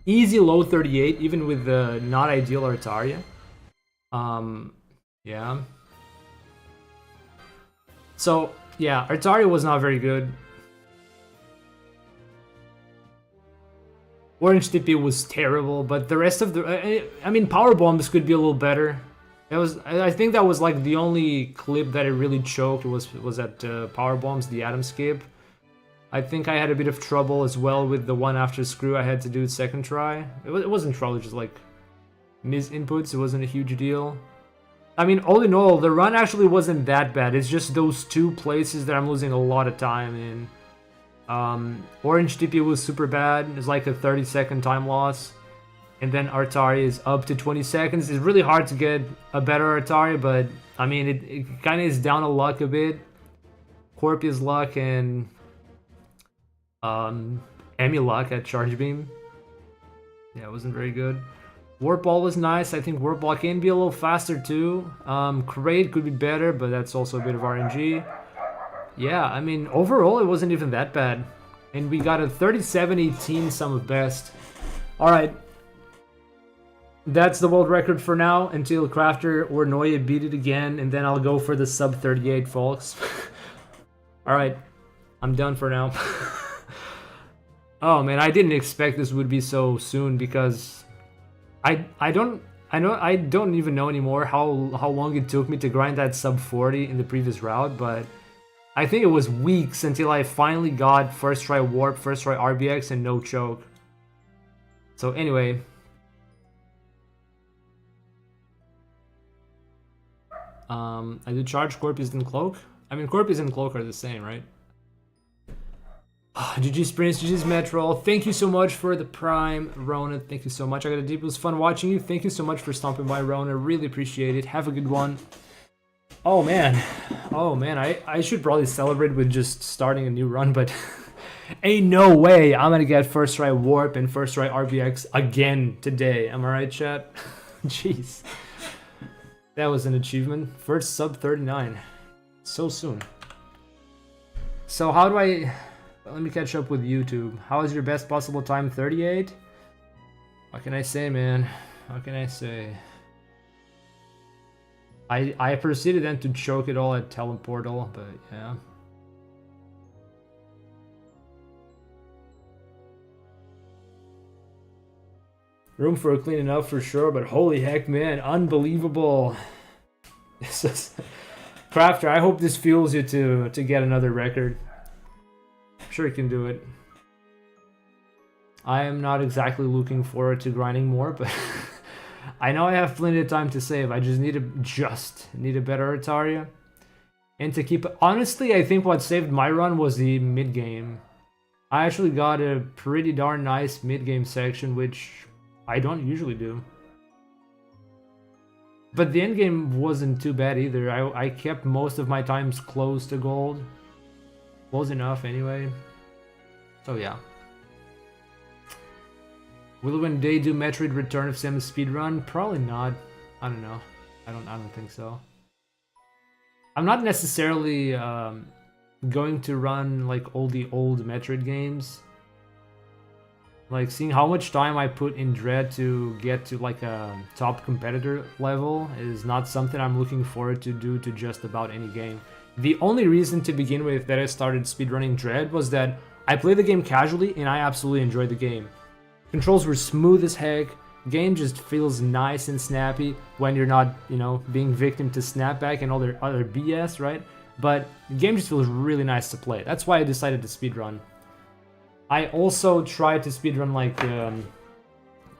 easy low 38, even with the not ideal Artaria. Yeah. So, yeah, Artaria was not very good. Orange TP was terrible, but the rest of the... I mean, Power Bombs could be a little better. I think that was like the only clip that it really choked was at Power Bombs, the Atom skip. I think I had a bit of trouble as well with the one after Screw I had to do second try. It wasn't trouble, just like misinputs. It wasn't a huge deal. I mean, all in all, the run actually wasn't that bad. It's just those two places that I'm losing a lot of time in. Orange TP was super bad. It's like a 30-second time loss. And then Artaria is up to 20 seconds. It's really hard to get a better Artaria, but I mean, it kind of is down to luck a bit. Corpius luck and Emmy luck at Charge Beam. Yeah, it wasn't very good. Warp Ball was nice. I think Warp Ball can be a little faster too. Crate could be better, but that's also a bit of RNG. Yeah, I mean, overall it wasn't even that bad. And we got a 37-18 sum of best. Alright. That's the world record for now until Crafter or Noya beat it again, and then I'll go for the sub 38, folks. Alright, I'm done for now. Oh man, I didn't expect this would be so soon because I don't even know anymore how long it took me to grind that sub 40 in the previous route, but I think it was weeks until I finally got first try warp, first try RBX, and no choke. So anyway. I do charge Corpus and Cloak. I mean, Corpus and Cloak are the same, right? GG's Prince, GG's Metro. Thank you so much for the Prime, Rona. Thank you so much. I got a deep. It was fun watching you. Thank you so much for stopping by, Rona. Really appreciate it. Have a good one. Oh man, I should probably celebrate with just starting a new run, but Ain't no way I'm gonna get first try warp and first try RBX again today. Am I right, chat? Jeez. That was an achievement. First sub 39. So soon. So how do I... Let me catch up with YouTube. How is your best possible time? 38? What can I say, man? What can I say? I proceeded then to choke it all at teleportal, but yeah. Room for a clean enough for sure, but holy heck, man, unbelievable. This is... Crafter, I hope this fuels you to get another record. I'm sure you can do it. I am not exactly looking forward to grinding more, but I know I have plenty of time to save. I just need a better Ataria. And to keep... Honestly, I think what saved my run was the mid-game. I actually got a pretty darn nice mid-game section, which I don't usually do. But the endgame wasn't too bad either. I kept most of my times close to gold. Close enough anyway. So yeah. Will one day do Metroid Return of Samus speedrun? Probably not. I don't know. I don't think so. I'm not necessarily going to run like all the old Metroid games. Like, seeing how much time I put in Dread to get to like a top competitor level is not something I'm looking forward to do to just about any game. The only reason to begin with that I started speedrunning Dread was that I played the game casually and I absolutely enjoyed the game. Controls were smooth as heck, game just feels nice and snappy when you're not, you know, being victim to snapback and all their other BS, right? But the game just feels really nice to play. That's why I decided to speedrun. I also tried to speedrun like,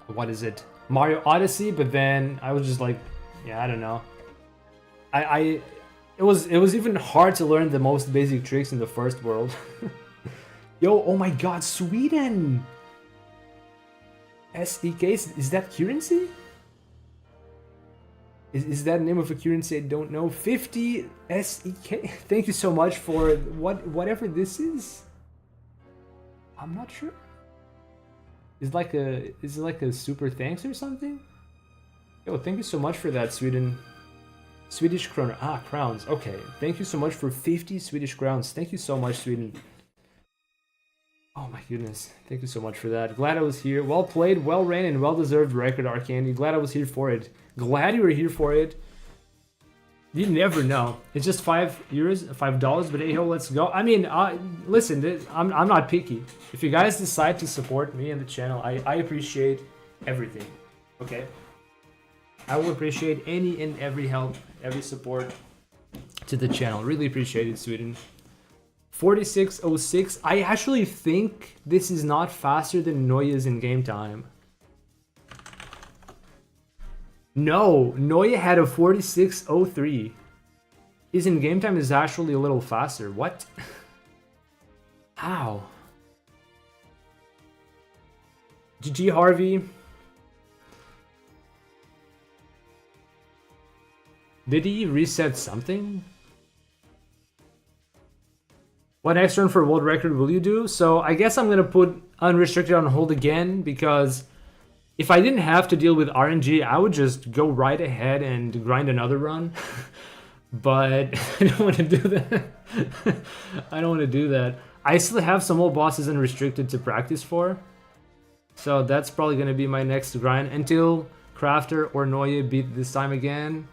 what is it? Mario Odyssey, but then I was just like, yeah, I don't know. It was even hard to learn the most basic tricks in the first world. Yo, oh my god, Sweden! SEK, is that currency? Is that the name of a currency I don't know? 50 SEK? Thank you so much for whatever this is. I'm not sure. Is it like a super thanks or something? Yo, thank you so much for that, Sweden. Swedish kroner. Ah, crowns. Okay. Thank you so much for 50 Swedish crowns. Thank you so much, Sweden. Oh my goodness. Thank you so much for that. Glad I was here. Well played, well ran, and well deserved record, Arcandy. Glad I was here for it. Glad you were here for it. You never know. It's just $5, but hey ho, let's go. I mean, listen, I'm not picky. If you guys decide to support me and the channel, I appreciate everything. Okay? I will appreciate any and every help, every support to the channel. Really appreciate it, Sweden. 4606. I actually think this is not faster than Noya's in game time. No, Noya had a 4603. His in game time is actually a little faster. What? How? GG Harvey. Did he reset something? What next run for world record will you do? So I guess I'm gonna put Unrestricted on hold again, because if I didn't have to deal with RNG, I would just go right ahead and grind another run. But I don't want to do that. I don't want to do that. I still have some All Bosses Unrestricted to practice for. So that's probably going to be my next grind. Until Crafter or Noya beat this time again,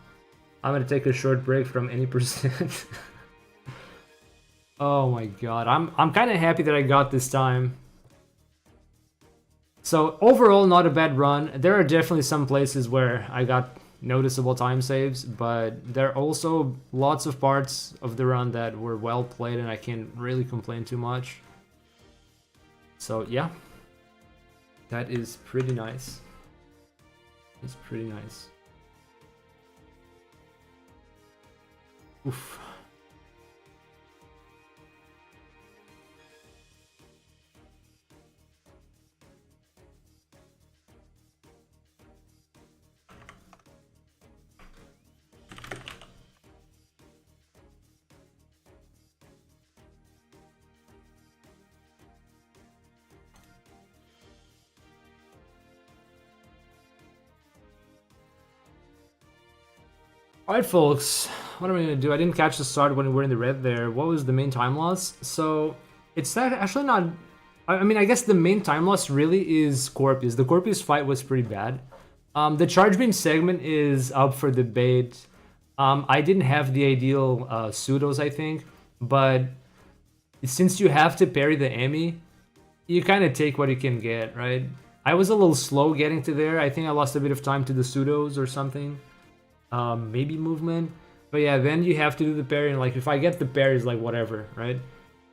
I'm going to take a short break from any percent. Oh my god. I'm kind of happy that I got this time. So overall, not a bad run. There are definitely some places where I got noticeable time saves, but there are also lots of parts of the run that were well played and I can't really complain too much. So yeah, that is pretty nice. It's pretty nice. Oof. Alright, folks, what am I going to do? I didn't catch the start when we were in the red there. What was the main time loss? So, it's actually not... I mean, I guess the main time loss really is Corpus. The Corpus fight was pretty bad. The charge beam segment is up for debate. I didn't have the ideal pseudos, I think, but since you have to parry the Emmy, you kind of take what you can get, right? I was a little slow getting to there. I think I lost a bit of time to the pseudos or something. Maybe movement. But yeah, then you have to do the parry, and like if I get the parries, like whatever, right?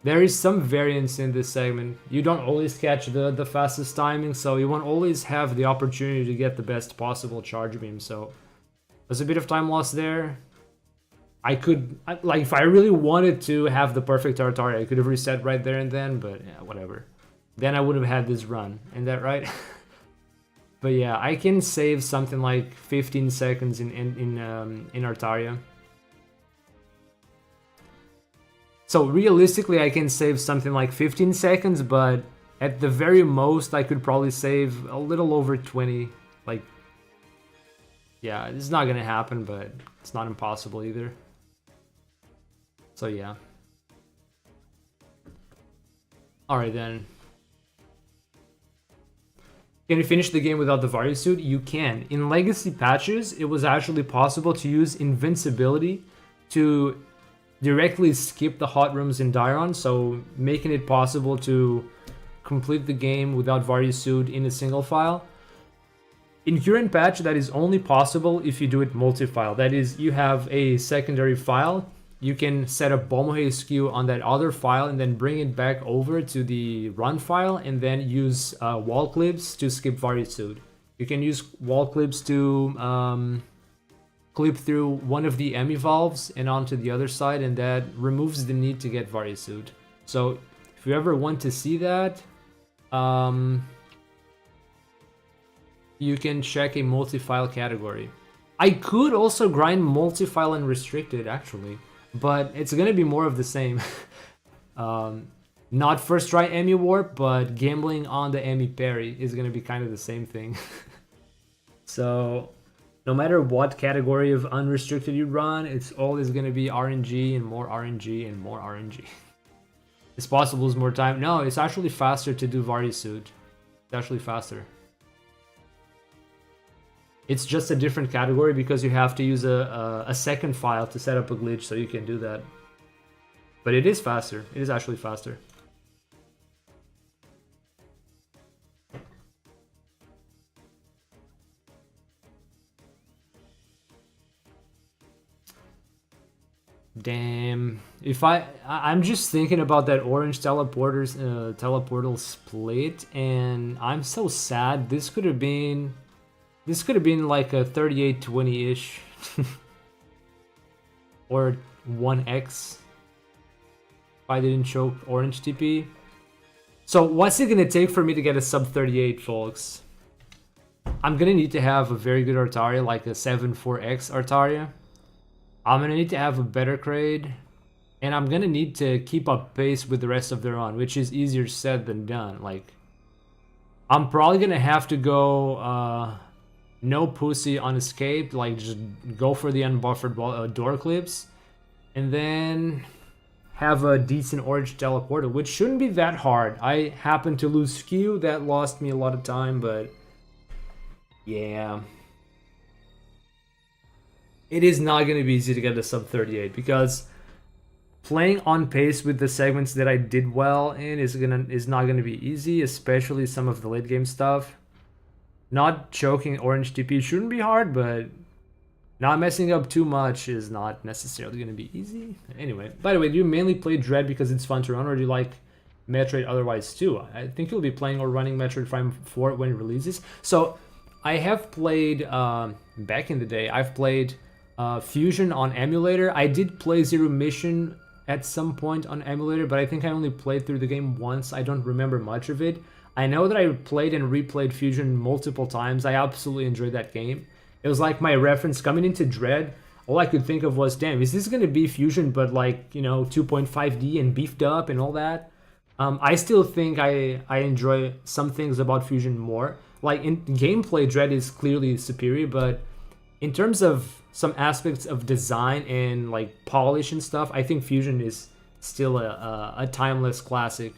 There is some variance in this segment. You don't always catch the fastest timing, so you won't always have the opportunity to get the best possible charge beam. So there's a bit of time loss there. I could, like, if I really wanted to have the perfect Tartari, I could have reset right there and then, but yeah, whatever. Then I would have had this run. Isn't that right? But yeah, I can save something like 15 seconds in Artaria. So realistically, I can save something like 15 seconds, but at the very most, I could probably save a little over 20. Like, yeah, it's not gonna happen, but it's not impossible either. So yeah. Alright then. Can you finish the game without the Varia suit? You can. In legacy patches, it was actually possible to use invincibility to directly skip the hot rooms in Dairon, so making it possible to complete the game without Varia suit in a single file. In current patch, that is only possible if you do it multi-file. That is, you have a secondary file, you can set up Bomohe skew on that other file and then bring it back over to the run file and then use wall clips to skip Varia suit. You can use wall clips to clip through one of the Emmy valves and onto the other side, and that removes the need to get Varia suit. So if you ever want to see that, you can check a multi-file category. I could also grind multi-file and restricted actually, but it's gonna be more of the same. Not first try Emmy warp, but gambling on the Emmy parry is gonna be kind of the same thing. So no matter what category of unrestricted you run, it's always gonna be RNG and more RNG and more RNG. It's possible it's more time. No, it's actually faster to do Varia suit. It's actually faster. It's just a different category because you have to use a second file to set up a glitch, so you can do that. But it is faster. It is actually faster. Damn. If I'm just thinking about that orange teleportal split, and I'm so sad. This could have been like a 38-20-ish. Or 1x. If I didn't choke orange TP. So what's it gonna take for me to get a sub 38, folks? I'm gonna need to have a very good Artaria, like a 7-4x Artaria. I'm gonna need to have a better grade, and I'm gonna need to keep up pace with the rest of the run, which is easier said than done. Like, I'm probably gonna have to go no pussy on escape, like just go for the unbuffered door clips, and then have a decent orange teleporter, which shouldn't be that hard. I happened to lose skew, that lost me a lot of time, but yeah. It is not going to be easy to get a sub 38 because playing on pace with the segments that I did well in is not going to be easy, especially some of the late game stuff. Not choking orange TP shouldn't be hard, but not messing up too much is not necessarily going to be easy. Anyway, by the way, do you mainly play Dread because it's fun to run, or do you like Metroid otherwise too? I think you'll be playing or running Metroid Prime 4 when it releases. So I have played, back in the day, I've played Fusion on emulator. I did play Zero Mission at some point on emulator, but I think I only played through the game once. I don't remember much of it. I know that I played and replayed Fusion multiple times. I absolutely enjoyed that game. It was like my reference coming into Dread. All I could think of was, damn, is this gonna be Fusion but like, you know, 2.5D and beefed up and all that? I still think I enjoy some things about Fusion more. Like in gameplay, Dread is clearly superior, but in terms of some aspects of design and like polish and stuff, I think Fusion is still a timeless classic.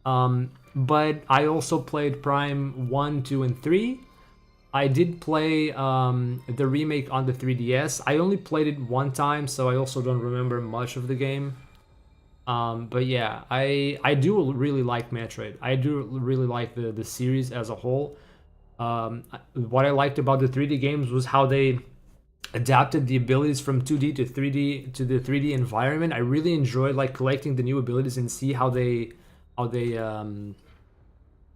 But I also played Prime 1, 2, and 3. I did play the remake on the 3DS. I only played it one time, so I also don't remember much of the game. But yeah, I do really like Metroid. I do really like the series as a whole. What I liked about the 3D games was how they adapted the abilities from 2D to 3D to the 3D environment. I really enjoyed like collecting the new abilities and see how they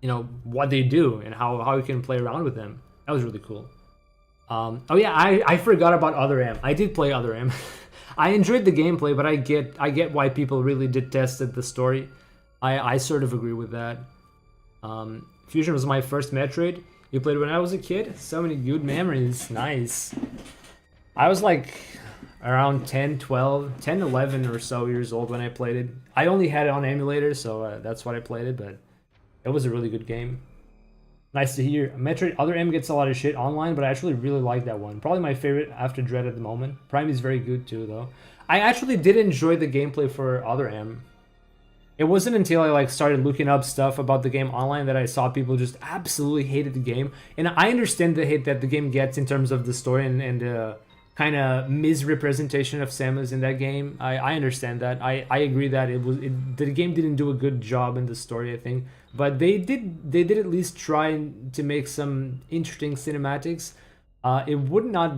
you know what they do and how you can play around with them. That was really cool. Oh yeah, I forgot about Other M. I did play Other M. I enjoyed the gameplay, but I get why people really detested the story. I sort of agree with that. Fusion was my first Metroid. You played when I was a kid? So many good memories. Nice. I was like around 10, 12, 10, 11 or so years old when I played it. I only had it on emulator, so that's what I played it, but it was a really good game. Nice to hear. Metroid Other M gets a lot of shit online, but I actually really like that one. Probably my favorite after Dread at the moment. Prime is very good too, though. I actually did enjoy the gameplay for Other M. It wasn't until I like started looking up stuff about the game online that I saw people just absolutely hated the game. And I understand the hate that the game gets in terms of the story and kind of misrepresentation of Samus in that game. I understand that. I agree that the game didn't do a good job in the story, I think. But they did at least try to make some interesting cinematics. It would not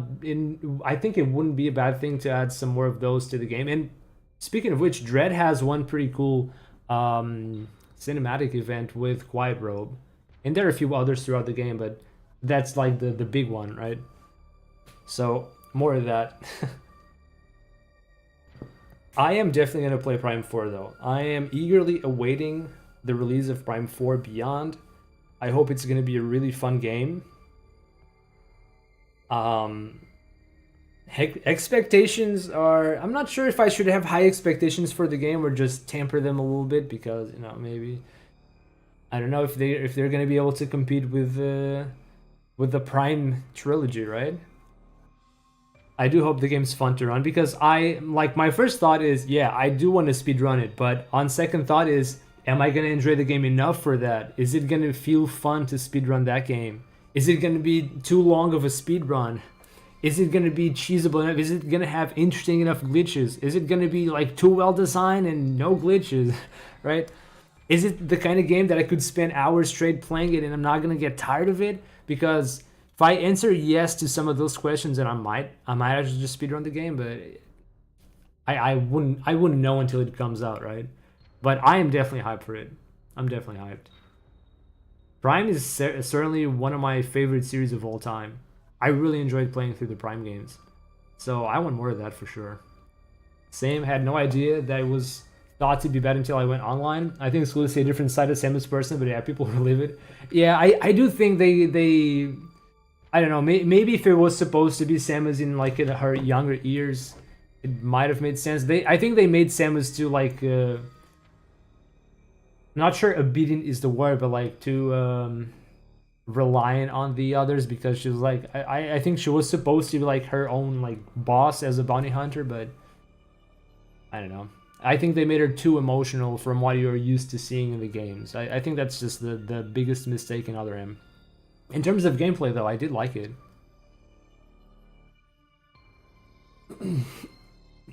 I think it wouldn't be a bad thing to add some more of those to the game. And speaking of which, Dread has one pretty cool cinematic event with Quiet Robe. And there are a few others throughout the game, but that's like the big one, right? So more of that. I am definitely going to play Prime 4 though. I am eagerly awaiting the release of Prime 4 Beyond. I hope it's going to be a really fun game. Expectations are... I'm not sure if I should have high expectations for the game or just temper them a little bit because, you know, maybe... I don't know if they're going to be able to compete with the Prime trilogy, right? I do hope the game's fun to run because my first thought is, yeah, I do want to speedrun it, but on second thought is, am I going to enjoy the game enough for that? Is it going to feel fun to speedrun that game? Is it going to be too long of a speedrun? Is it going to be cheesable enough? Is it going to have interesting enough glitches? Is it going to be like too well designed and no glitches, right? Is it the kind of game that I could spend hours straight playing it and I'm not going to get tired of it? Because if I answer yes to some of those questions, then I might actually just speedrun the game, but I wouldn't know until it comes out, right? But I am definitely hyped for it. I'm definitely hyped. Prime is certainly one of my favorite series of all time. I really enjoyed playing through the Prime games. So I want more of that for sure. Same, had no idea that it was thought to be bad until I went online. I think it's cool to see a different side of Samus person, but yeah, people relive it. Yeah, I do think they I don't know, maybe if it was supposed to be Samus in like in her younger years, it might have made sense. I think they made Samus to like not sure obedient is the word, but like too reliant on the others because she was like I think she was supposed to be like her own like boss as a bounty hunter, but I don't know. I think they made her too emotional from what you're used to seeing in the games. I think that's just the biggest mistake in Other M. In terms of gameplay though, I did like it.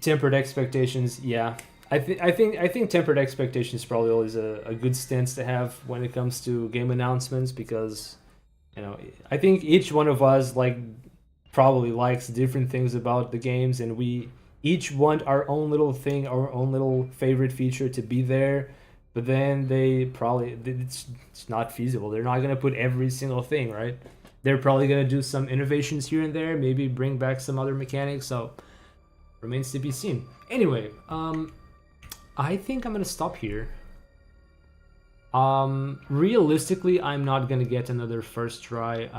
Tempered expectations, yeah. I think tempered expectations is probably always a good stance to have when it comes to game announcements because, you know, I think each one of us like probably likes different things about the games and we each want our own little thing, our own little favorite feature to be there, but then it's not feasible. They're not gonna put every single thing, right? They're probably gonna do some innovations here and there, maybe bring back some other mechanics, so remains to be seen. Anyway, I think I'm gonna stop here. Realistically, I'm not gonna get another first try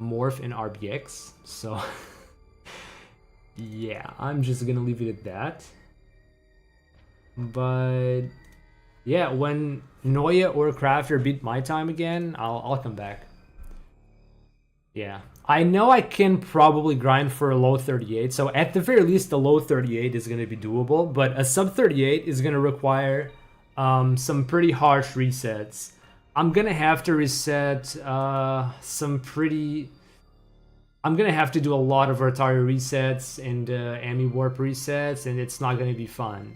morph in RBX, so yeah, I'm just gonna leave it at that. But yeah, when Noya or Crafter beat my time again, I'll come back. Yeah, I know I can probably grind for a low 38, so at the very least, the low 38 is going to be doable, but a sub 38 is going to require some pretty harsh resets. I'm going to have to reset I'm going to have to do a lot of Atari resets and Ami Warp resets, and it's not going to be fun.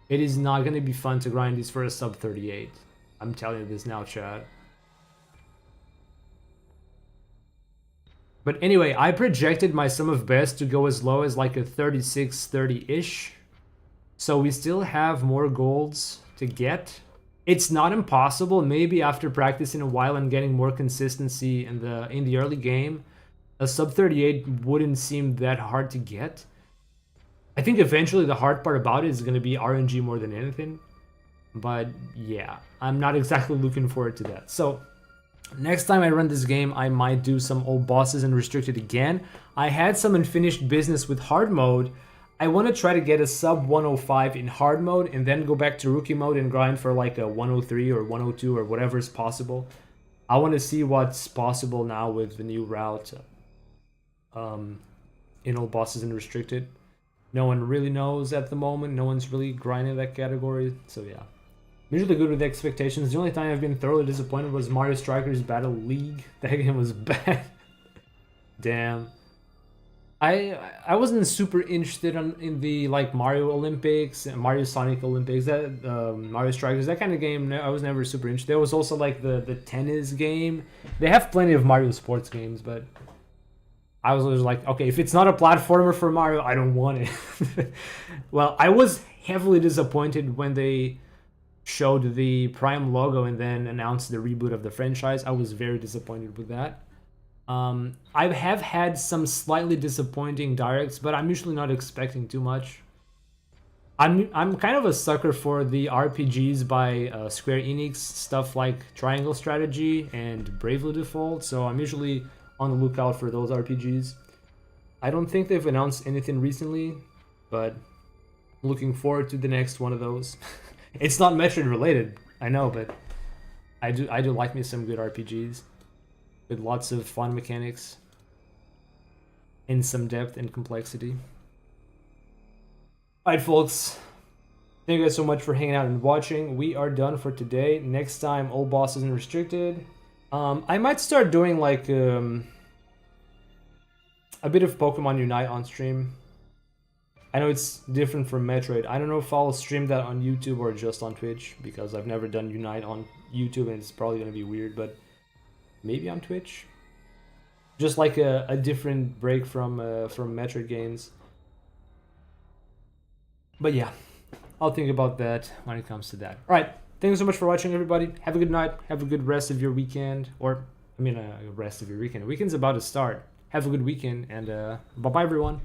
It is not going to be fun to grind these for a sub 38. I'm telling you this now, chat. But anyway, I projected my sum of best to go as low as like a 36, 30-ish. So we still have more golds to get. It's not impossible. Maybe after practicing a while and getting more consistency in the early game, a sub 38 wouldn't seem that hard to get. I think eventually the hard part about it is going to be RNG more than anything. But yeah, I'm not exactly looking forward to that. So next time I run this game, I might do some All Bosses Unrestricted again. I had some unfinished business with hard mode. I want to try to get a sub 105 in hard mode and then go back to rookie mode and grind for like a 103 or 102 or whatever is possible. I want to see what's possible now with the new route in All Bosses Unrestricted. No one really knows at the moment. No one's really grinding that category. So yeah. I'm usually good with expectations. The only time I've been thoroughly disappointed was Mario Strikers Battle League. That game was bad. Damn. I wasn't super interested in the like Mario Olympics and Mario Sonic Olympics. That Mario Strikers, that kind of game, I was never super interested. There was also like the tennis game. They have plenty of Mario sports games, but I was always like, okay, if it's not a platformer for Mario, I don't want it. Well, I was heavily disappointed when they showed the Prime logo and then announced the reboot of the franchise. I was very disappointed with that. I have had some slightly disappointing directs, but I'm usually not expecting too much. I'm kind of a sucker for the RPGs by Square Enix, stuff like Triangle Strategy and Bravely Default, so I'm usually on the lookout for those RPGs. I don't think they've announced anything recently, but looking forward to the next one of those. It's not Metroid related, I know, but I do like me some good RPGs with lots of fun mechanics and some depth and complexity. Alright folks, thank you guys so much for hanging out and watching. We are done for today. Next time, All Bosses Unrestricted. I might start doing like a bit of Pokemon Unite on stream. I know it's different from Metroid. I don't know if I'll stream that on YouTube or just on Twitch, because I've never done Unite on YouTube and it's probably going to be weird, but maybe on Twitch. Just like a different break from Metroid games. But yeah, I'll think about that when it comes to that. Alright, thank you so much for watching, everybody. Have a good night. Have a good rest of your weekend. Or, I mean, rest of your weekend. The weekend's about to start. Have a good weekend, and bye-bye, everyone.